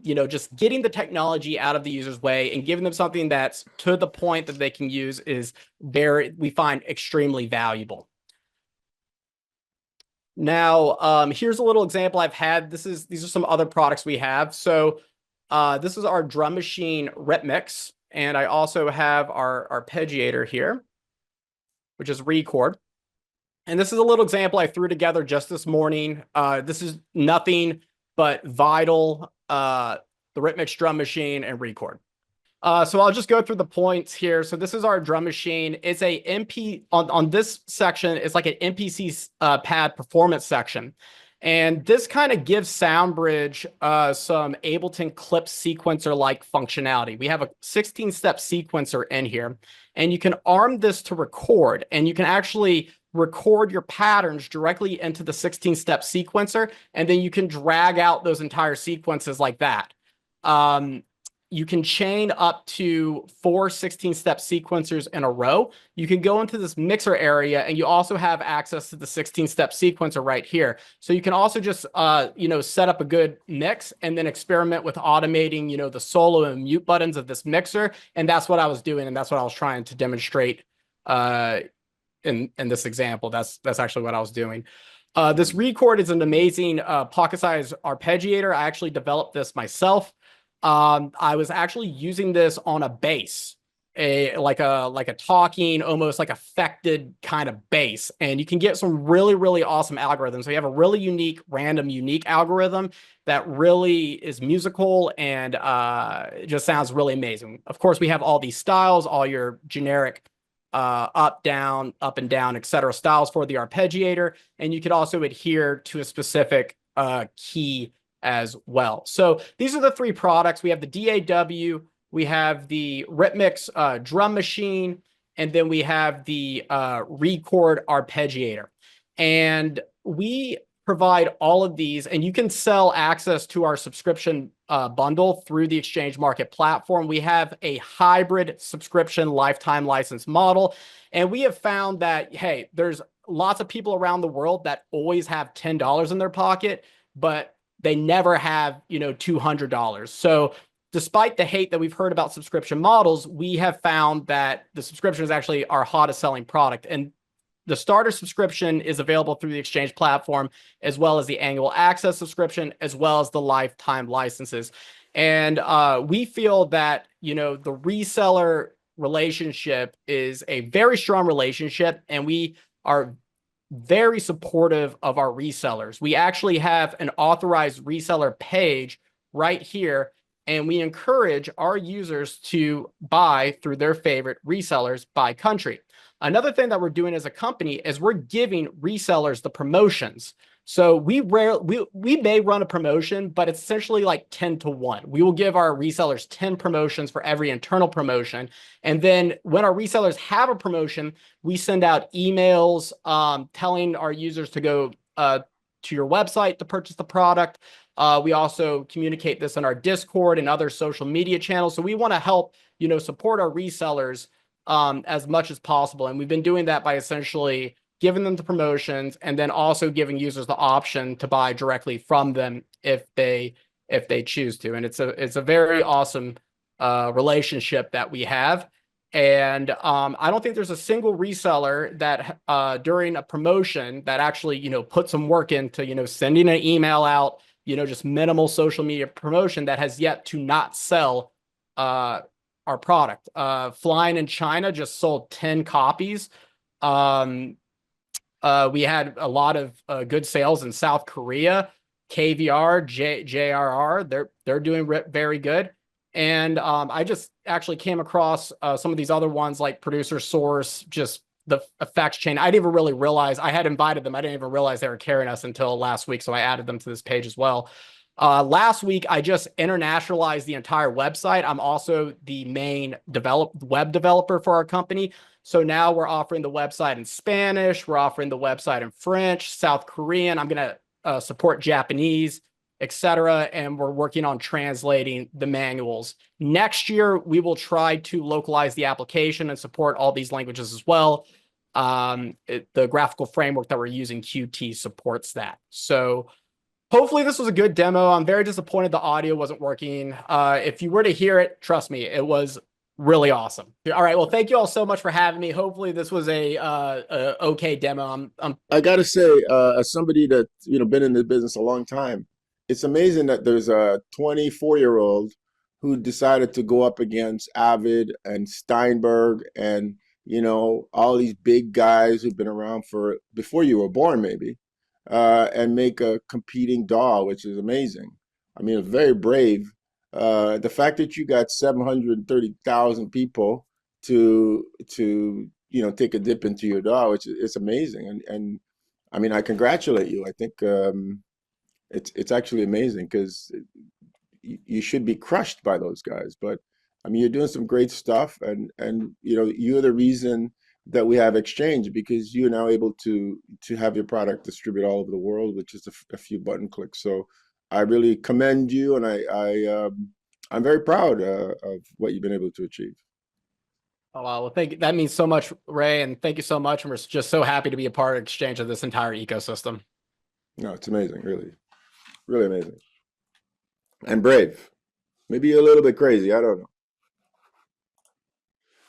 you know, just getting the technology out of the user's way and giving them something that's to the point that they can use is we find extremely valuable. Now, here's a little example I've had. These are some other products we have. So this is our drum machine Rhythmix. And I also have our arpeggiator here, which is Record. And this is a little example I threw together just this morning. This is nothing but Vital, the Rhythmix drum machine, and Record. So I'll just go through the points here. So this is our drum machine. It's a on this section, it's like an MPC pad performance section. And this kind of gives SoundBridge some Ableton clip sequencer-like functionality. We have a 16-step sequencer in here, and you can arm this to record, and you can actually record your patterns directly into the 16-step sequencer, and then you can drag out those entire sequences like that. You can chain up to 4 16-step sequencers in a row. You can go into this mixer area, and you also have access to the 16-step sequencer right here. So you can also just, you know, set up a good mix and then experiment with automating, you know, the solo and mute buttons of this mixer. And that's what I was doing, and that's what I was trying to demonstrate in this example. That's actually what I was doing. This Record is an amazing pocket-sized arpeggiator. I actually developed this myself. I was actually using this on a bass, like a talking, almost like affected kind of bass, and you can get some really, really awesome algorithms. So you have a really unique, random, unique algorithm that really is musical and it just sounds really amazing. Of course, we have all these styles, all your generic up, down, up and down, etc. styles for the arpeggiator, and you could also adhere to a specific key as well. So these are the 3 products. We have the DAW, we have the Rhythmix drum machine, and then we have the Record arpeggiator. And we provide all of these, and you can sell access to our subscription bundle through the Exchange Market platform. We have a hybrid subscription lifetime license model, and we have found that, hey, there's lots of people around the world that always have $10 in their pocket, but they never have, you know, $200. So despite the hate that we've heard about subscription models, we have found that the subscription is actually our hottest selling product. And the starter subscription is available through the Exchange platform, as well as the annual access subscription, as well as the lifetime licenses. And we feel that, you know, the reseller relationship is a very strong relationship, and we are very supportive of our resellers. We actually have an authorized reseller page right here, and we encourage our users to buy through their favorite resellers by country. Another thing that we're doing as a company is we're giving resellers the promotions. So we may run a promotion, but it's essentially like 10 to 1. We will give our resellers 10 promotions for every internal promotion. And then when our resellers have a promotion, we send out emails telling our users to go to your website to purchase the product. We also communicate this on our Discord and other social media channels. So we want to help, you know, support our resellers as much as possible. And we've been doing that by essentially giving them the promotions, and then also giving users the option to buy directly from them if they choose to. And it's a very awesome relationship that we have. And I don't think there's a single reseller that during a promotion that actually, you know, put some work into, you know, sending an email out, you know, just minimal social media promotion, that has yet to not sell our product. Flying in China just sold 10 copies. We had a lot of good sales in South Korea. KVR, JRR, they're doing very good. And I just actually came across some of these other ones like Producer Source, just the effects chain. I didn't even really realize I had invited them. I didn't even realize they were carrying us until last week. So I added them to this page as well. Last week, I just internationalized the entire website. I'm also the main web developer for our company. So now we're offering the website in Spanish. We're offering the website in French, South Korean. I'm going to support Japanese, etc. And we're working on translating the manuals. Next year, we will try to localize the application and support all these languages as well. The graphical framework that we're using, Qt, supports that. So hopefully this was a good demo. I'm very disappointed the audio wasn't working. If you were to hear it, trust me, it was really awesome. All right. Well, thank you all so much for having me. Hopefully this was a okay demo. I got to say, as somebody that, you know, been in the business a long time, it's amazing that there's a 24-year-old who decided to go up against Avid and Steinberg and, you know, all these big guys who've been around for before you were born, maybe, and make a competing DAW, which is amazing. I mean, very brave. The fact that you got 730,000 people to you know, take a dip into your DAW, which it's amazing. And I mean, I congratulate you. I think it's actually amazing, because you should be crushed by those guys. But I mean, you're doing some great stuff, and you know, you're the reason that we have Exchange, because you're now able to have your product distribute all over the world with just a few button clicks. So I really commend you, and I'm very proud of what you've been able to achieve. Oh, wow. Well, thank you. That means so much, Ray, and thank you so much. And we're just so happy to be a part of Exchange of this entire ecosystem. No, it's amazing, really, really amazing, and brave. Maybe a little bit crazy, I don't know.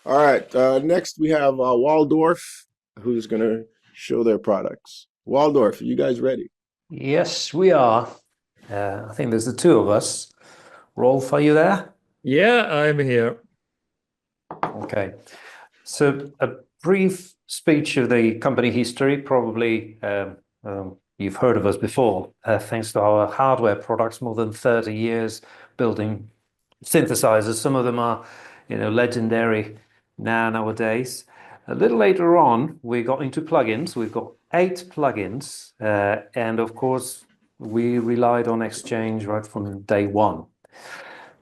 All right, next we have Waldorf, who's going to show their products. Waldorf, are you guys ready? Yes, we are. I think there's the two of us. Rolf, are you there? Yeah, I'm here. Okay. So a brief speech of the company history. Probably you've heard of us before, thanks to our hardware products, more than 30 years building synthesizers. Some of them are, you know, legendary nowadays. A little later on, we got into plugins. We've got 8 plugins, and of course, we relied on Exchange right from day one.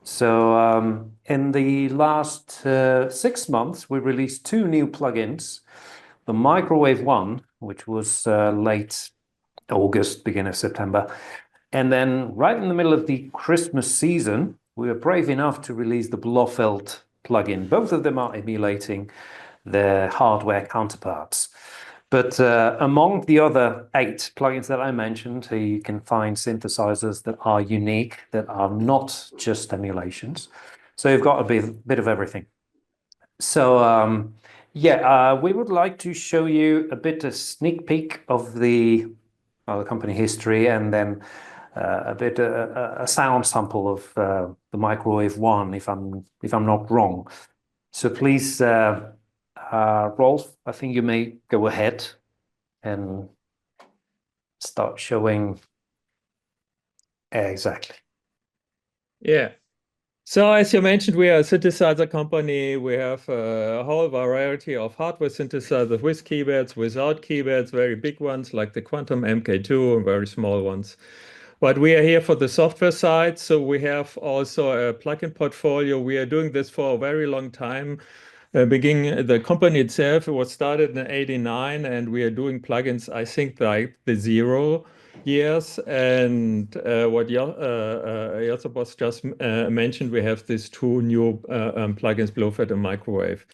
So in the last 6 months, we released 2 new plugins. The Microwave one, which was late August, beginning of September. And then right in the middle of the Christmas season, we were brave enough to release the Blofeld plugin. Both of them are emulating their hardware counterparts. But among the other 8 plugins that I mentioned, you can find synthesizers that are unique, that are not just emulations. So you've got a bit of everything. So Yeah, we would like to show you a bit a sneak peek of the company history, and then a bit a sound sample of the Microwave One, if I'm not wrong. So please, Rolf, I think you may go ahead and start showing. Exactly. Yeah. So as you mentioned, we are a synthesizer company. We have a whole variety of hardware synthesizers with keyboards, without keyboards, very big ones like the Quantum MK2 and very small ones. But we are here for the software side. So we have also a plugin portfolio. We are doing this for a very long time. Beginning the company itself, it was started in '89, and we are doing plugins, I think, like the 0 years. And what Josep was just mentioned, we have these two new plugins, Blowfed and Microwave.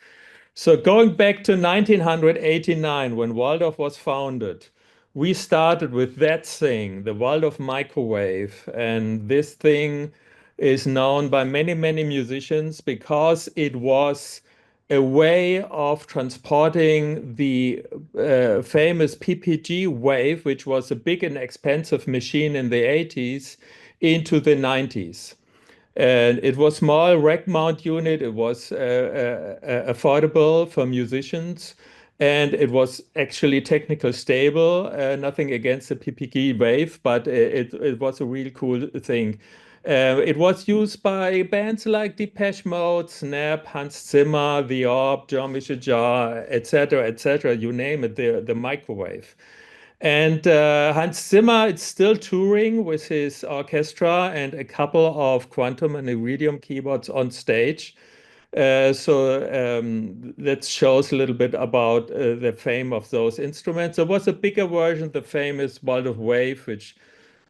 So going back to 1989, when Waldorf was founded, we started with that thing, the Waldorf Microwave. And this thing is known by many, many musicians because it was a way of transporting the famous PPG wave, which was a big and expensive machine in the 80s, into the 90s. And it was small rack mount unit. It was affordable for musicians, and it was actually technically stable. Nothing against the PPG wave, but it was a really cool thing. It was used by bands like Depeche Mode, Snap, Hans Zimmer, The Orb, Jean-Michel Jarre, etc., you name it, the microwave. And Hans Zimmer is still touring with his orchestra and a couple of Quantum and Iridium keyboards on stage. That shows a little bit about the fame of those instruments. There was a bigger version, the famous Waldorf Wave, which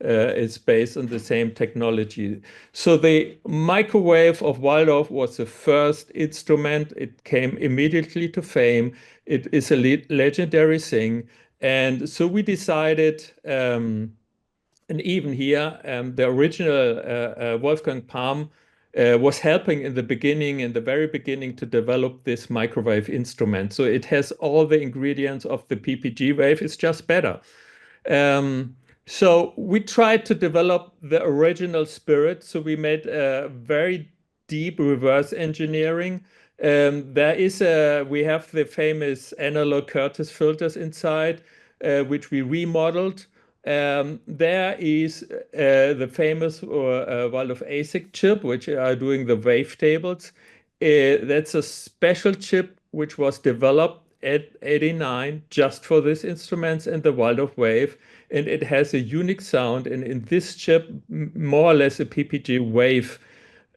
is based on the same technology. So the microwave of Waldorf was the first instrument. It came immediately to fame. It is a legendary thing. And so we decided, and even here, the original Wolfgang Palm was helping in the very beginning, to develop this microwave instrument. So it has all the ingredients of the PPG wave. It's just better. So we tried to develop the original spirit. So we made a very deep reverse engineering. We have the famous analog Curtis filters inside, which we remodeled. There is the famous Waldorf ASIC chip, which are doing the wavetables. That's a special chip which was developed at '89 just for these instruments and the Waldorf Wave, and it has a unique sound. And in this chip, more or less a PPG wave,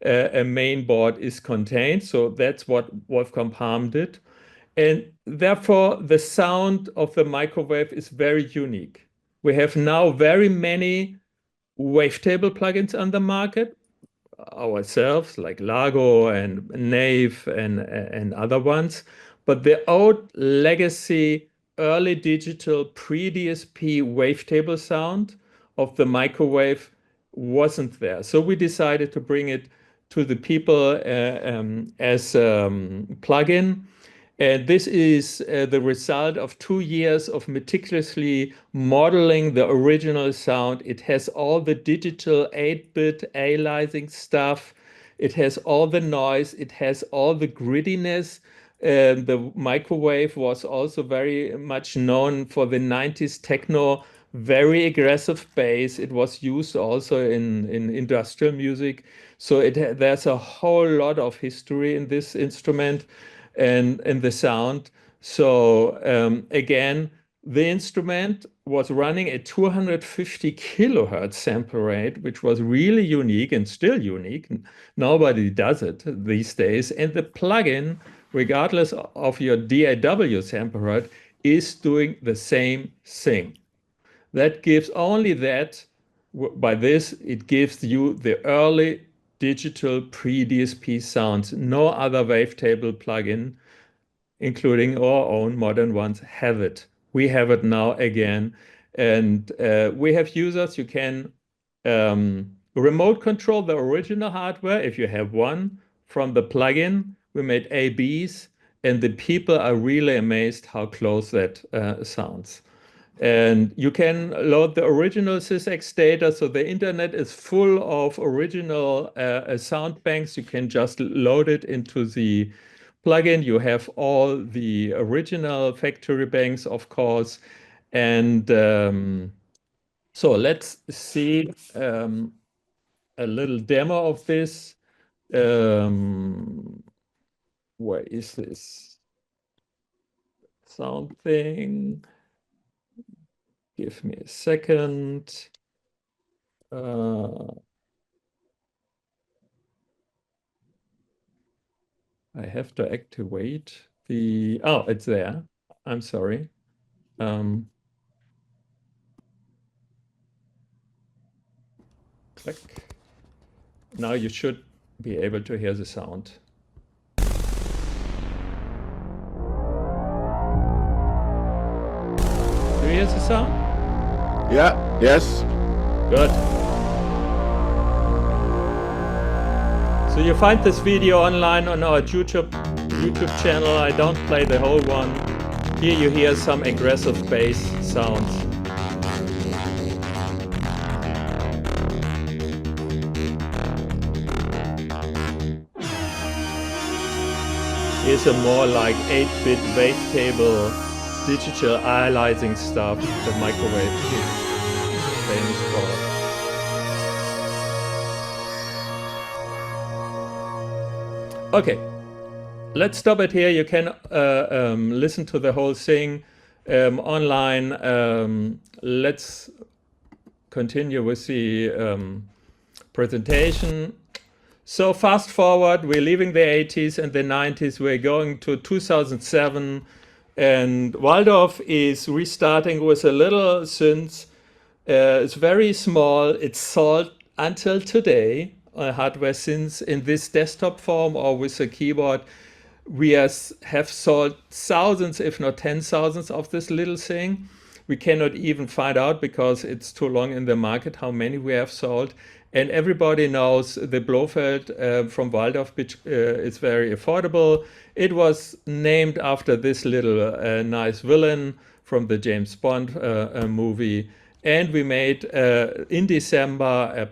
a main board is contained. So that's what Wolfgang Palm did. And therefore, the sound of the microwave is very unique. We have now very many wavetable plugins on the market ourselves, like Lago and Nave and other ones. But the old legacy, early digital pre-DSP wavetable sound of the microwave wasn't there. So we decided to bring it to the people as a plugin. And this is the result of 2 years of meticulously modeling the original sound. It has all the digital 8-bit aliasing stuff. It has all the noise. It has all the grittiness. The microwave was also very much known for the 90s techno, very aggressive bass. It was used also in industrial music. So there's a whole lot of history in this instrument and the sound. So again, the instrument was running at 250 kilohertz sample rate, which was really unique and still unique. Nobody does it these days. And the plugin, regardless of your DAW sample rate, is doing the same thing. That gives only that. By this, it gives you the early digital pre-DSP sounds. No other wavetable plugin, including our own modern ones, have it. We have it now again. And we have users. You can remote control the original hardware if you have one from the plugin. We made ABs, and the people are really amazed how close that sounds. And you can load the original SysX data. So the internet is full of original sound banks. You can just load it into the plugin. You have all the original factory banks, of course. And so let's see a little demo of this. Where is this sound thing? Give me a second. I have to activate the, oh, it's there. I'm sorry. Click. Now you should be able to hear the sound. Do you hear the sound? Yeah, yes. Good. So you find this video online on our YouTube channel. I don't play the whole one. Here you hear some aggressive bass sounds. Here's a more like 8-bit wavetable digital analyzing stuff the microwave is famous for. Okay, let's stop it here. You can listen to the whole thing online. Let's continue with the presentation. So fast forward, we're leaving the 80s and the 90s. We're going to 2007. And Waldorf is restarting with a little synth. It's very small. It's sold until today, hardware synths in this desktop form or with a keyboard. We have sold thousands, if not 10,000s of this little thing. We cannot even find out because it's too long in the market how many we have sold. And everybody knows the Blofeld from Waldorf, which is very affordable. It was named after this little nice villain from the James Bond movie. And we made in December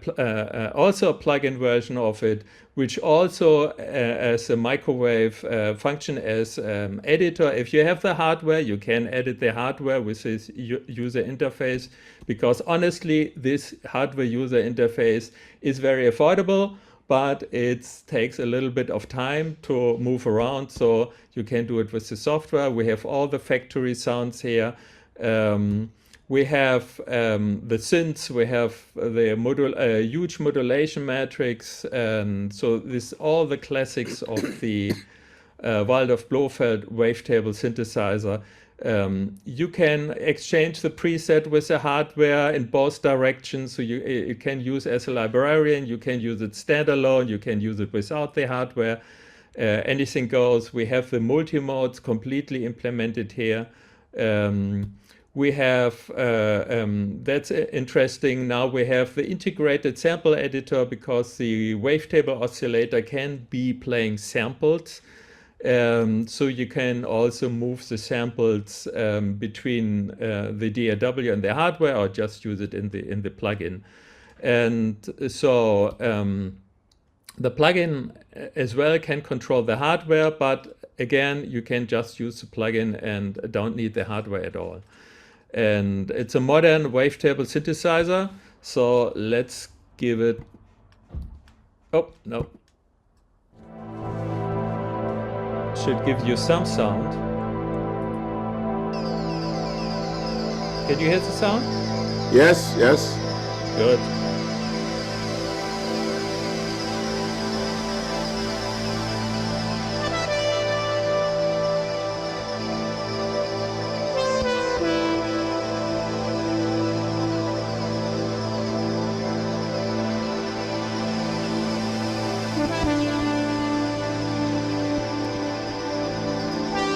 also a plug-in version of it, which also as a microwave function as editor. If you have the hardware, you can edit the hardware with this user interface, because honestly, this hardware user interface is very affordable, but it takes a little bit of time to move around. So you can do it with the software. We have all the factory sounds here. We have the synths, we have the huge modulation matrix, and so this all the classics of the Waldorf Blofeld wavetable synthesizer. You can exchange the preset with the hardware in both directions, so you can use as a librarian, you can use it standalone, you can use it without the hardware. Anything goes. We have the multi-modes completely implemented here. We have, that's interesting, now we have the integrated sample editor because the wavetable oscillator can be playing samples. So you can also move the samples between the DAW and the hardware, or just use it in the plugin. And so the plugin as well can control the hardware, but again, you can just use the plugin and don't need the hardware at all. And it's a modern wavetable synthesizer. So let's give it, oh, no. Should give you some sound. Can you hear the sound? Yes, yes. Good.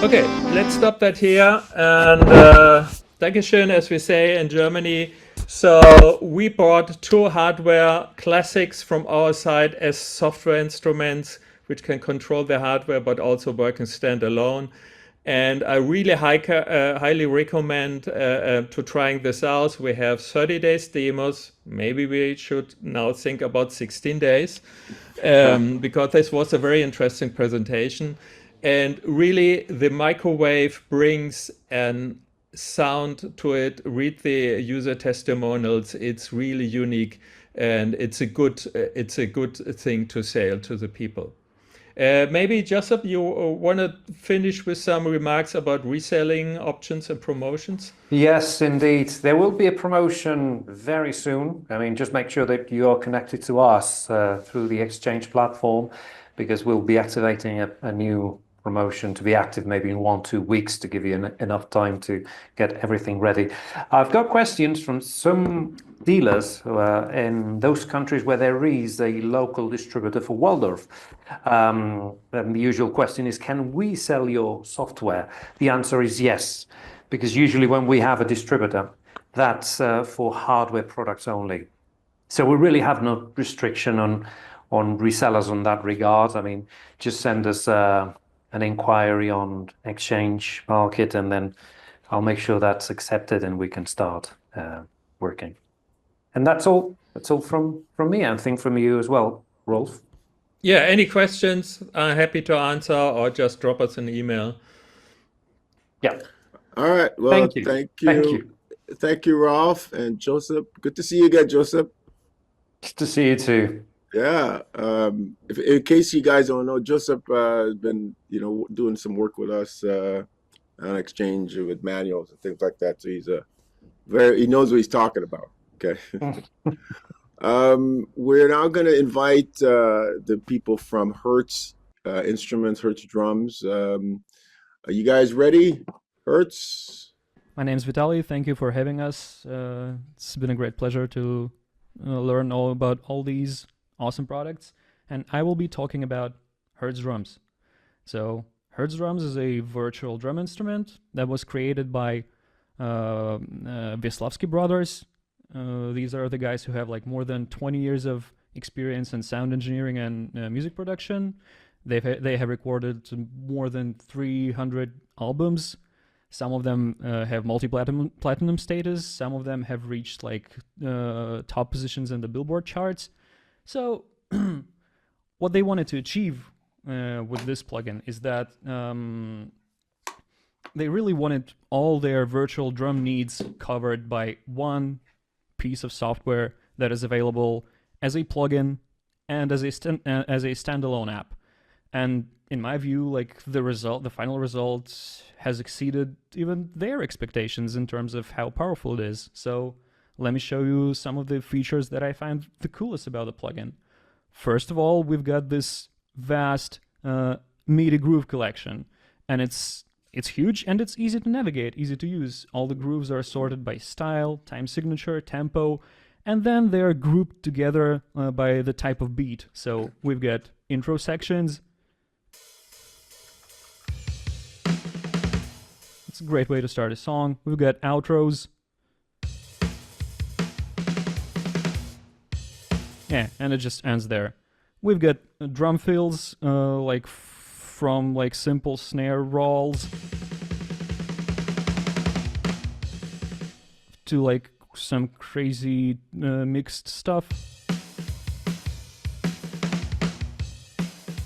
Okay, let's stop that here. And Dankeschön, as we say in Germany. So we bought two hardware classics from our side as software instruments. which can control the hardware, but also working standalone. And I really highly recommend to trying this out. We have 30 days demos. Maybe we should now think about 16 days because this was a very interesting presentation. And really, the microwave brings an sound to it. Read the user testimonials. It's really unique, and it's a good thing to sell to the people. Maybe Josep, you want to finish with some remarks about reselling options and promotions? Yes, indeed. There will be a promotion very soon. I mean, just make sure that you are connected to us through the Exchange platform, because we'll be activating a new promotion to be active maybe in 1-2 weeks to give you enough time to get everything ready. I've got questions from some dealers in those countries where there is a local distributor for Waldorf. And the usual question is, can we sell your software? The answer is yes, because usually when we have a distributor, that's for hardware products only. So we really have no restriction on resellers on that regard. I mean, just send us an inquiry on Exchange Market, and then I'll make sure that's accepted and we can start working. And that's all. That's all from me. I think from you as well, Rolf. Yeah, any questions? I'm happy to answer, or just drop us an email. Yeah. All right. Well, Thank you. Thank you, Rolf and Josep. Good to see you again, Josep. Good to see you too. Yeah. In case you guys don't know, Josep has been, doing some work with us on Exchange with manuals and things like that. So he knows what he's talking about. Okay. We're now going to invite the people from Hertz Instruments, Hertz Drums. Are you guys ready? Hertz? My name is Vitalii. Thank you for having us. It's been a great pleasure to learn all about all these awesome products. And I will be talking about Hertz Drums. So Hertz Drums is a virtual drum instrument that was created by Wiesławski brothers. These are the guys who have like more than 20 years of experience in sound engineering and music production. They have recorded more than 300 albums. Some of them have multi-platinum status. Some of them have reached like top positions in the Billboard charts. So what they wanted to achieve with this plugin is that they really wanted all their virtual drum needs covered by one piece of software that is available as a plugin and as a standalone app. And in my view, like the final result has exceeded even their expectations in terms of how powerful it is. So let me show you some of the features that I find the coolest about the plugin. First of all, we've got this vast MIDI groove collection, and it's huge and it's easy to navigate, easy to use. All the grooves are sorted by style, time signature, tempo, and then they're grouped together by the type of beat. So we've got intro sections. It's a great way to start a song. We've got outros. Yeah, and it just ends there. We've got drum fills, like from like simple snare rolls to like some crazy mixed stuff.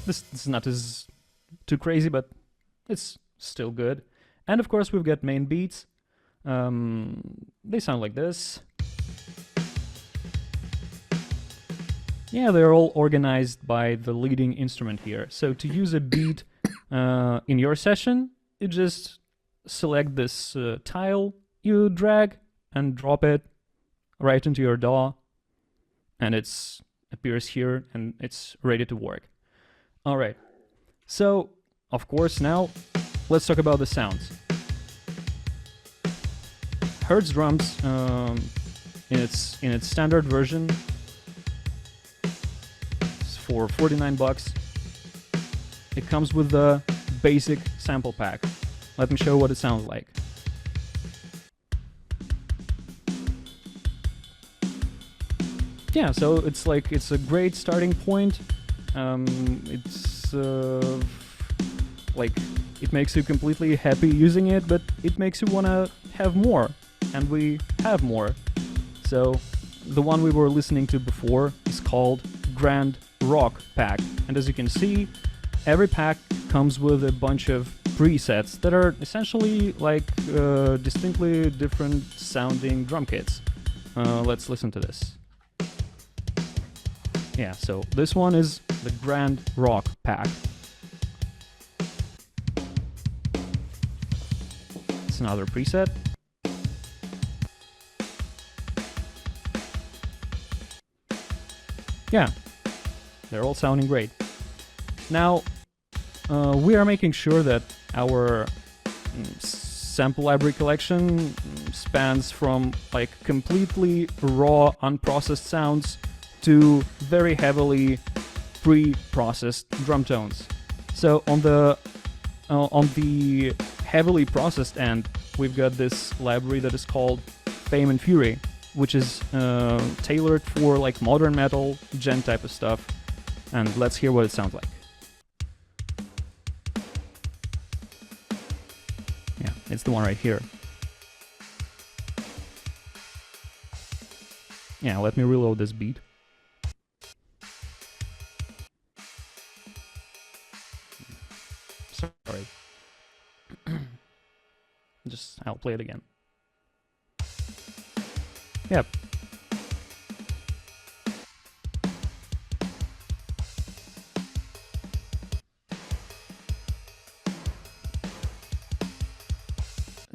This is not as too crazy, but it's still good. And of course we've got main beats. They sound like this. Yeah, they're all organized by the leading instrument here. So to use a beat in your session, you just select this tile, you drag and drop it right into your DAW, and it appears here and it's ready to work. All right, so of course now let's talk about the sounds. Hertz Drums, in its standard version, for $49. It comes with the basic sample pack. Let me show you what it sounds like. Yeah, so it's a great starting point. It's like, it makes you completely happy using it, but it makes you want to have more, and we have more. So the one we were listening to before is called Grand Rock Pack, and as you can see, every pack comes with a bunch of presets that are essentially like distinctly different sounding drum kits. Let's listen to this. Yeah, so this one is the Grand Rock Pack. It's another preset. Yeah, they're all sounding great. Now, we are making sure that our sample library collection spans from like completely raw, unprocessed sounds to very heavily pre-processed drum tones. So on the heavily processed end, we've got this library that is called Fame and Fury, which is tailored for like modern metal, gen type of stuff. And let's hear what it sounds like. Yeah, it's the one right here. Yeah, let me reload this beat. Sorry. I'll play it again. Yep.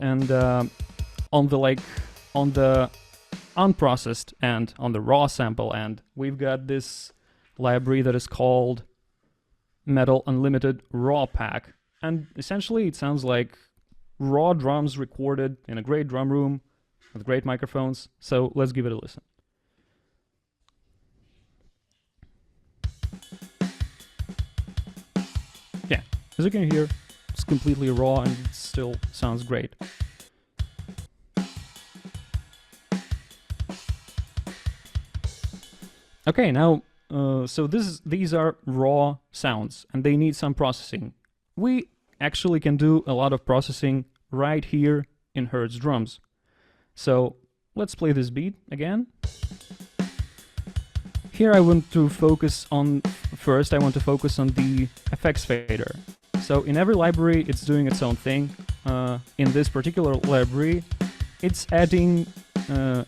And on the unprocessed end, on the raw sample end, we've got this library that is called Metal Unlimited Raw Pack. And essentially it sounds like raw drums recorded in a great drum room with great microphones. So let's give it a listen. Yeah, as you can hear, it's completely raw and it still sounds great. Okay, now, so these are raw sounds and they need some processing. We actually can do a lot of processing right here in Hertz drums. So let's play this beat again. Here I want to focus on, first I want to focus on the effects fader. So in every library it's doing its own thing. In this particular library it's adding,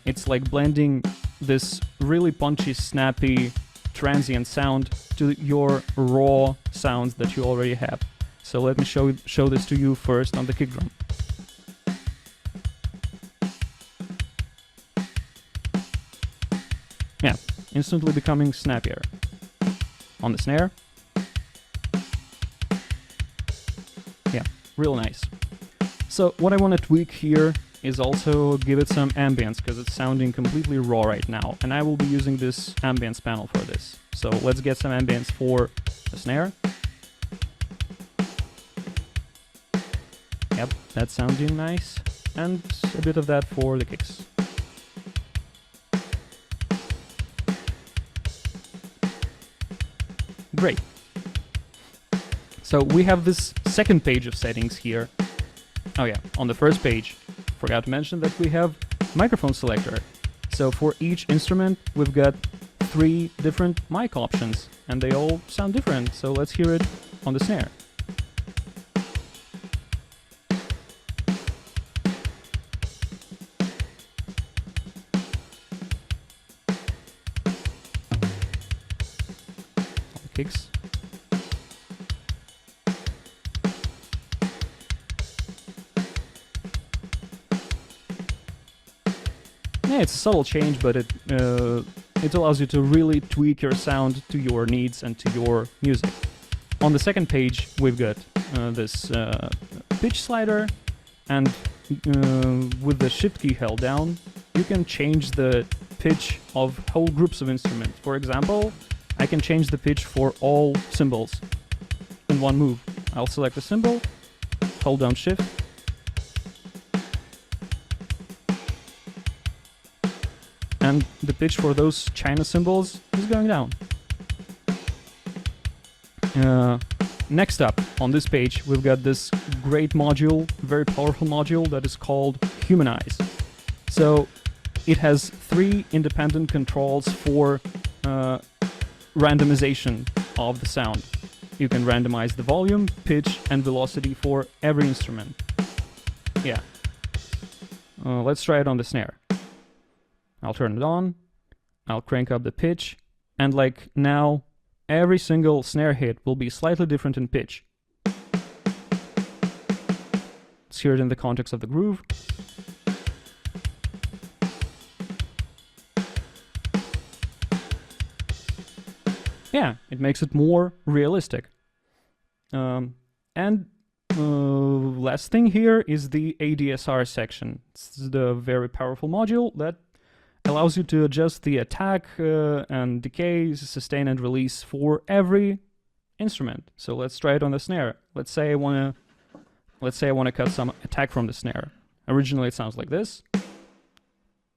it's like blending this really punchy, snappy, transient sound to your raw sounds that you already have. So let me show this to you first on the kick drum. Yeah, instantly becoming snappier. On the snare. Yeah, real nice. So what I want to tweak here is also give it some ambience, because it's sounding completely raw right now, and I will be using this ambience panel for this. So let's get some ambience for the snare. Yep, that's sounding nice, and a bit of that for the kicks. Great. So we have this second page of settings here. Oh yeah, on the first page, forgot to mention that we have microphone selector. So for each instrument, we've got 3 different mic options, and they all sound different. So let's hear it on the snare. Kicks. Yeah, it's a subtle change, but it allows you to really tweak your sound to your needs and to your music. On the second page, we've got this pitch slider, and with the shift key held down, you can change the pitch of whole groups of instruments. For example, I can change the pitch for all cymbals in one move. I'll select a cymbal, hold down shift, and the pitch for those China cymbals is going down. next up on this page, we've got this great module, very powerful module that is called Humanize. So it has 3 independent controls for randomization of the sound. You can randomize the volume, pitch, and velocity for every instrument. Yeah. Let's try it on the snare. I'll turn it on. I'll crank up the pitch. And like now, every single snare hit will be slightly different in pitch. Let's hear it in the context of the groove. Yeah, it makes it more realistic. Last thing here is the ADSR section. It's the very powerful module that allows you to adjust the attack and decay, sustain and release for every instrument. So let's try it on the snare. Let's say I want to cut some attack from the snare. Originally it sounds like this.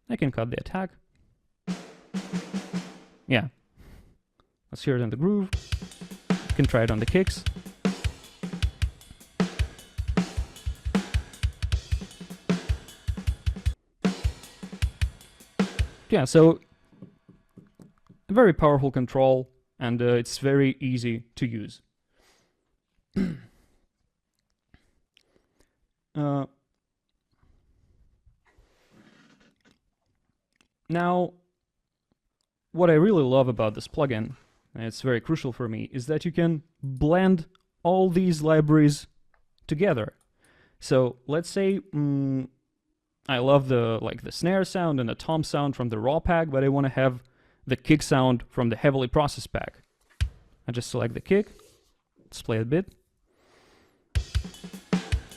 I can cut the attack. Yeah. Let's hear it in the groove. You can try it on the kicks. Yeah, so a very powerful control, and it's very easy to use. Now, what I really love about this plugin, and it's very crucial for me, is that you can blend all these libraries together. So let's say I love the snare sound and the tom sound from the raw pack, but I want to have the kick sound from the heavily processed pack. I just select the kick, let's play a bit,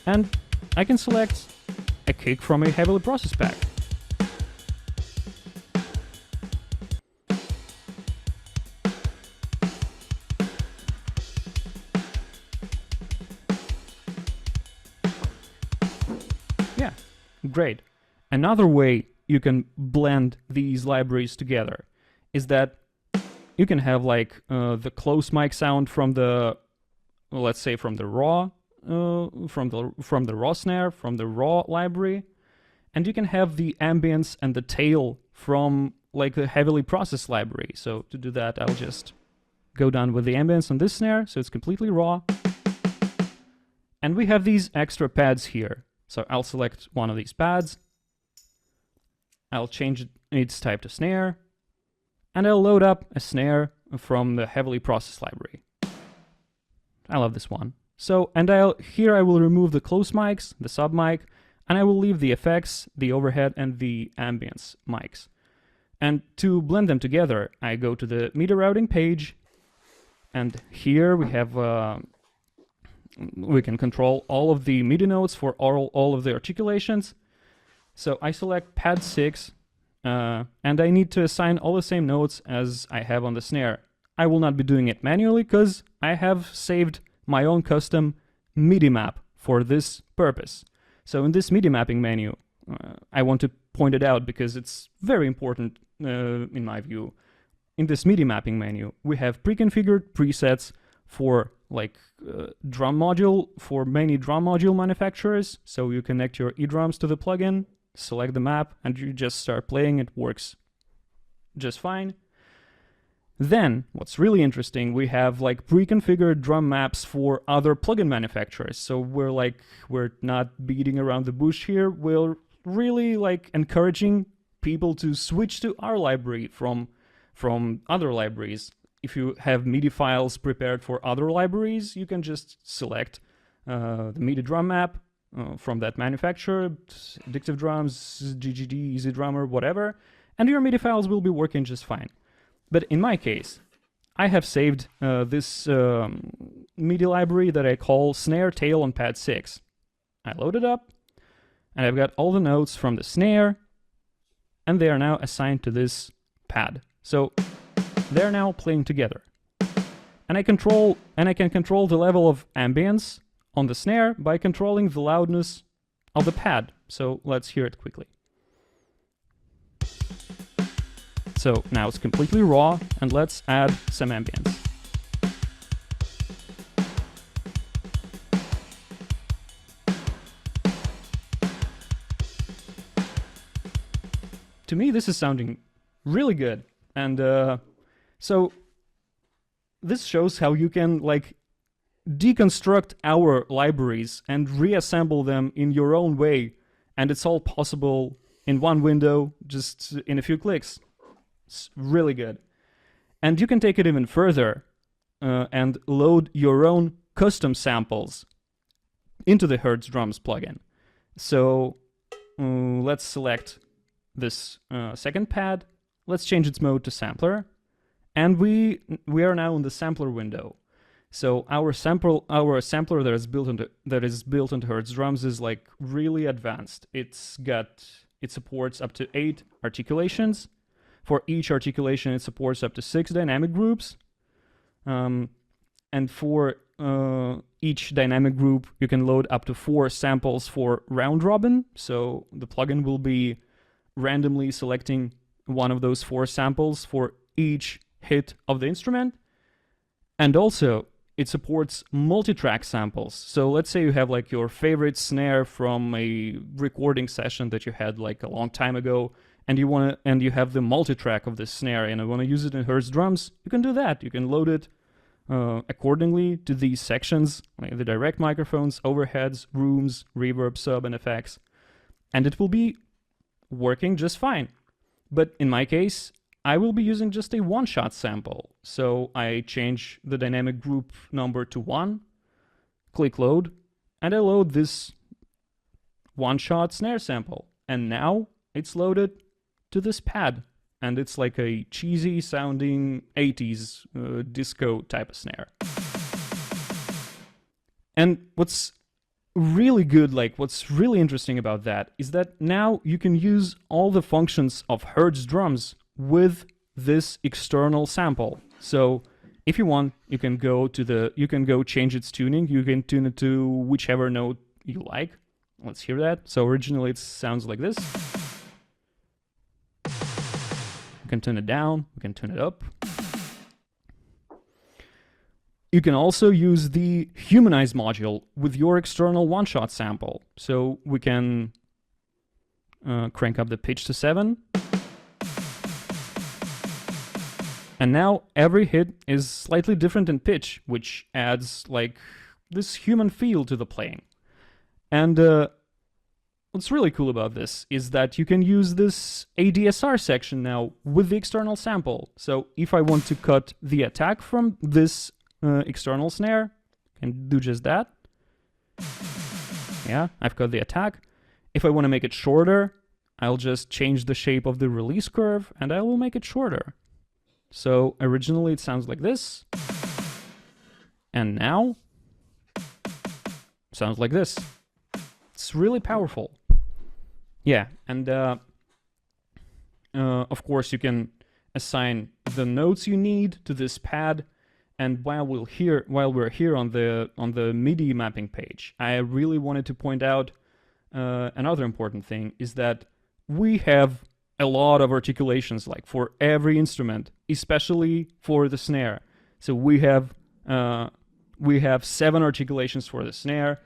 and I can select a kick from a heavily processed pack. Yeah, great. Another way you can blend these libraries together is that you can have like the close mic sound from the, let's say from the raw, from the raw snare, from the raw library, and you can have the ambience and the tail from like the heavily processed library. So to do that, I'll just go down with the ambience on this snare, so it's completely raw. And we have these extra pads here. So I'll select one of these pads. I'll change its type to snare, and I'll load up a snare from the heavily processed library. I love this one. So, and here I will remove the close mics, the sub mic, and I will leave the effects, the overhead, and the ambience mics. And to blend them together, I go to the MIDI routing page, and here we have, we can control all of the MIDI notes for all of the articulations. So I select pad 6, and I need to assign all the same notes as I have on the snare. I will not be doing it manually because I have saved my own custom MIDI map for this purpose. So in this MIDI mapping menu, I want to point it out because it's very important in my view. In this MIDI mapping menu, we have pre-configured presets for like drum module for many drum module manufacturers. So you connect your eDrums to the plugin, select the map, and you just start playing. It works just fine. Then, what's really interesting, we have like pre-configured drum maps for other plugin manufacturers. So we're not beating around the bush here. We're really like encouraging people to switch to our library from other libraries. If you have MIDI files prepared for other libraries, you can just select the MIDI drum map from that manufacturer, Addictive Drums, GGD, Easy Drummer, whatever, and your MIDI files will be working just fine. But in my case, I have saved this MIDI library that I call snare tail on pad 6. I load it up, and I've got all the notes from the snare, and they are now assigned to this pad. So they're now playing together. And I can control the level of ambience on the snare by controlling the loudness of the pad. So let's hear it quickly. So now it's completely raw, and let's add some ambience. to me, this is sounding really good. And so this shows how you can like deconstruct our libraries and reassemble them in your own way. And it's all possible in one window, just in a few clicks. It's really good. And you can take it even further and load your own custom samples into the Hertz Drums plugin. So let's select this second pad. Let's change its mode to sampler. And we are now in the sampler window. So our sampler that is built into Hertz Drums is like really advanced. It supports up to 8 articulations. For each articulation, it supports up to 6 dynamic groups. And for each dynamic group, you can load up to 4 samples for round robin. So the plugin will be randomly selecting one of those 4 samples for each hit of the instrument. And also, it supports multi-track samples. So let's say you have like your favorite snare from a recording session that you had like a long time ago, and you have the multi-track of this snare, and you want to use it in Hertz Drums. You can do that. You can load it accordingly to these sections, like the direct microphones, overheads, rooms, reverb, sub, and effects, and it will be working just fine. But in my case, I will be using just a one-shot sample. So I change the dynamic group number to 1, click load, and I load this one-shot snare sample. And now it's loaded to this pad. And it's like a cheesy sounding 80s disco type of snare. And what's really good, like what's really interesting about that is that now you can use all the functions of Hertz Drums with this external sample. So if you want, you can go change its tuning. You can tune it to whichever note you like. Let's hear that. So originally it sounds like this. You can tune it down, you can tune it up. You can also use the humanize module with your external one-shot sample. So we can crank up the pitch to 7. And now every hit is slightly different in pitch, which adds like this human feel to the playing. And what's really cool about this is that you can use this ADSR section now with the external sample. So if I want to cut the attack from this external snare, I can do just that. Yeah, I've cut the attack. If I want to make it shorter, I'll just change the shape of the release curve and I will make it shorter. So originally it sounds like this, and now sounds like this. It's really powerful. Yeah, and of course you can assign the notes you need to this pad. And while we're here on the MIDI mapping page, I really wanted to point out another important thing is that we have a lot of articulations, like for every instrument, especially for the snare. So we have 7 articulations for the snare.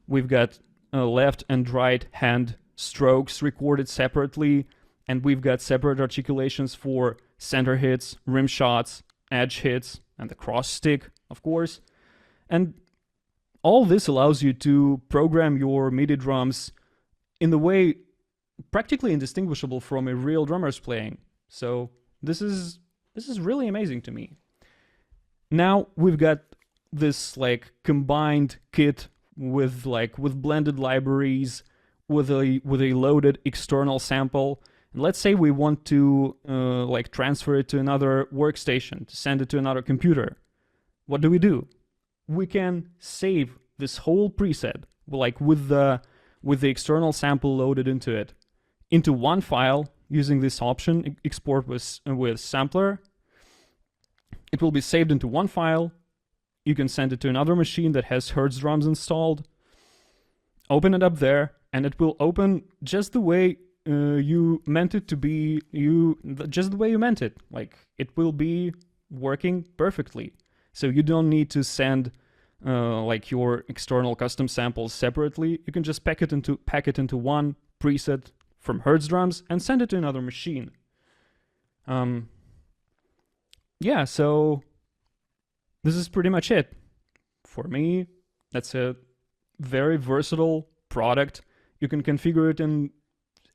We've got left and right hand strokes recorded separately, and we've got separate articulations for center hits, rim shots, edge hits, and the cross stick, of course. And all this allows you to program your MIDI drums in the way practically indistinguishable from a real drummer's playing. So this is really amazing to me. Now we've got this like combined kit with blended libraries, with a loaded external sample. And let's say we want to transfer it to another workstation, to send it to another computer. What do? We can save this whole preset, like with the external sample loaded into it, into one file using this option, export with sampler. It will be saved into one file. You can send it to another machine that has Hertz Drums installed. Open it up there, and it will open just the way you meant it to be. Just the way you meant it. Like it will be working perfectly. So you don't need to send your external custom samples separately. You can just pack it into one preset from Hertz drums and send it to another machine. Yeah, so this is pretty much it. For me, that's a very versatile product. You can configure it in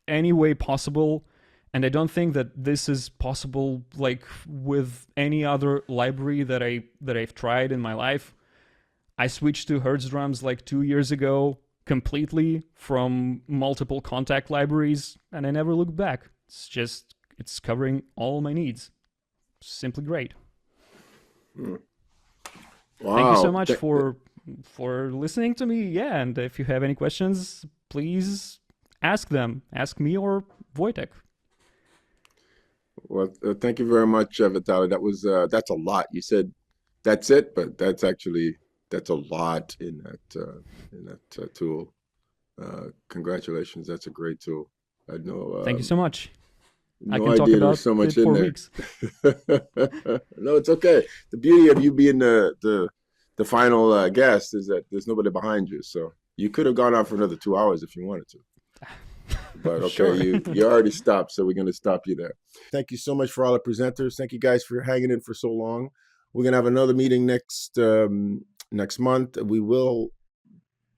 any way possible, and I don't think that this is possible like with any other library that I've tried in my life. I switched to Hertz drums like 2 years ago completely from multiple contact libraries, and I never looked back. It's covering all my needs. Simply great. Wow. Thank you so much for listening to me. Yeah, and if you have any questions, please ask them. Ask me or Wojtek. Well, thank you very much, Vitalii. That's a lot. You said that's it, but that's a lot in that tool. Congratulations, that's a great tool. I know. Thank you so much. No I can talk idea about there's so much it in for there. weeks. No, it's okay. The beauty of you being the final guest is that there's nobody behind you, so you could have gone on for another 2 hours if you wanted to. But okay, Sure. you already stopped, so we're going to stop you there. Thank you so much for all the presenters. Thank you guys for hanging in for so long. We're going to have another meeting next month. We will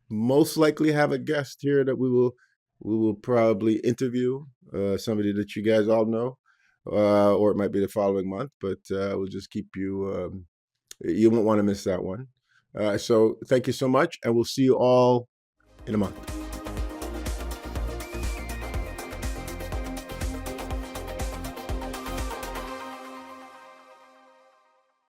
most likely have a guest here that we will probably interview, somebody that you guys all know, or it might be the following month, but we'll just keep you, you won't want to miss that one. So thank you so much, and we'll see you all in a month.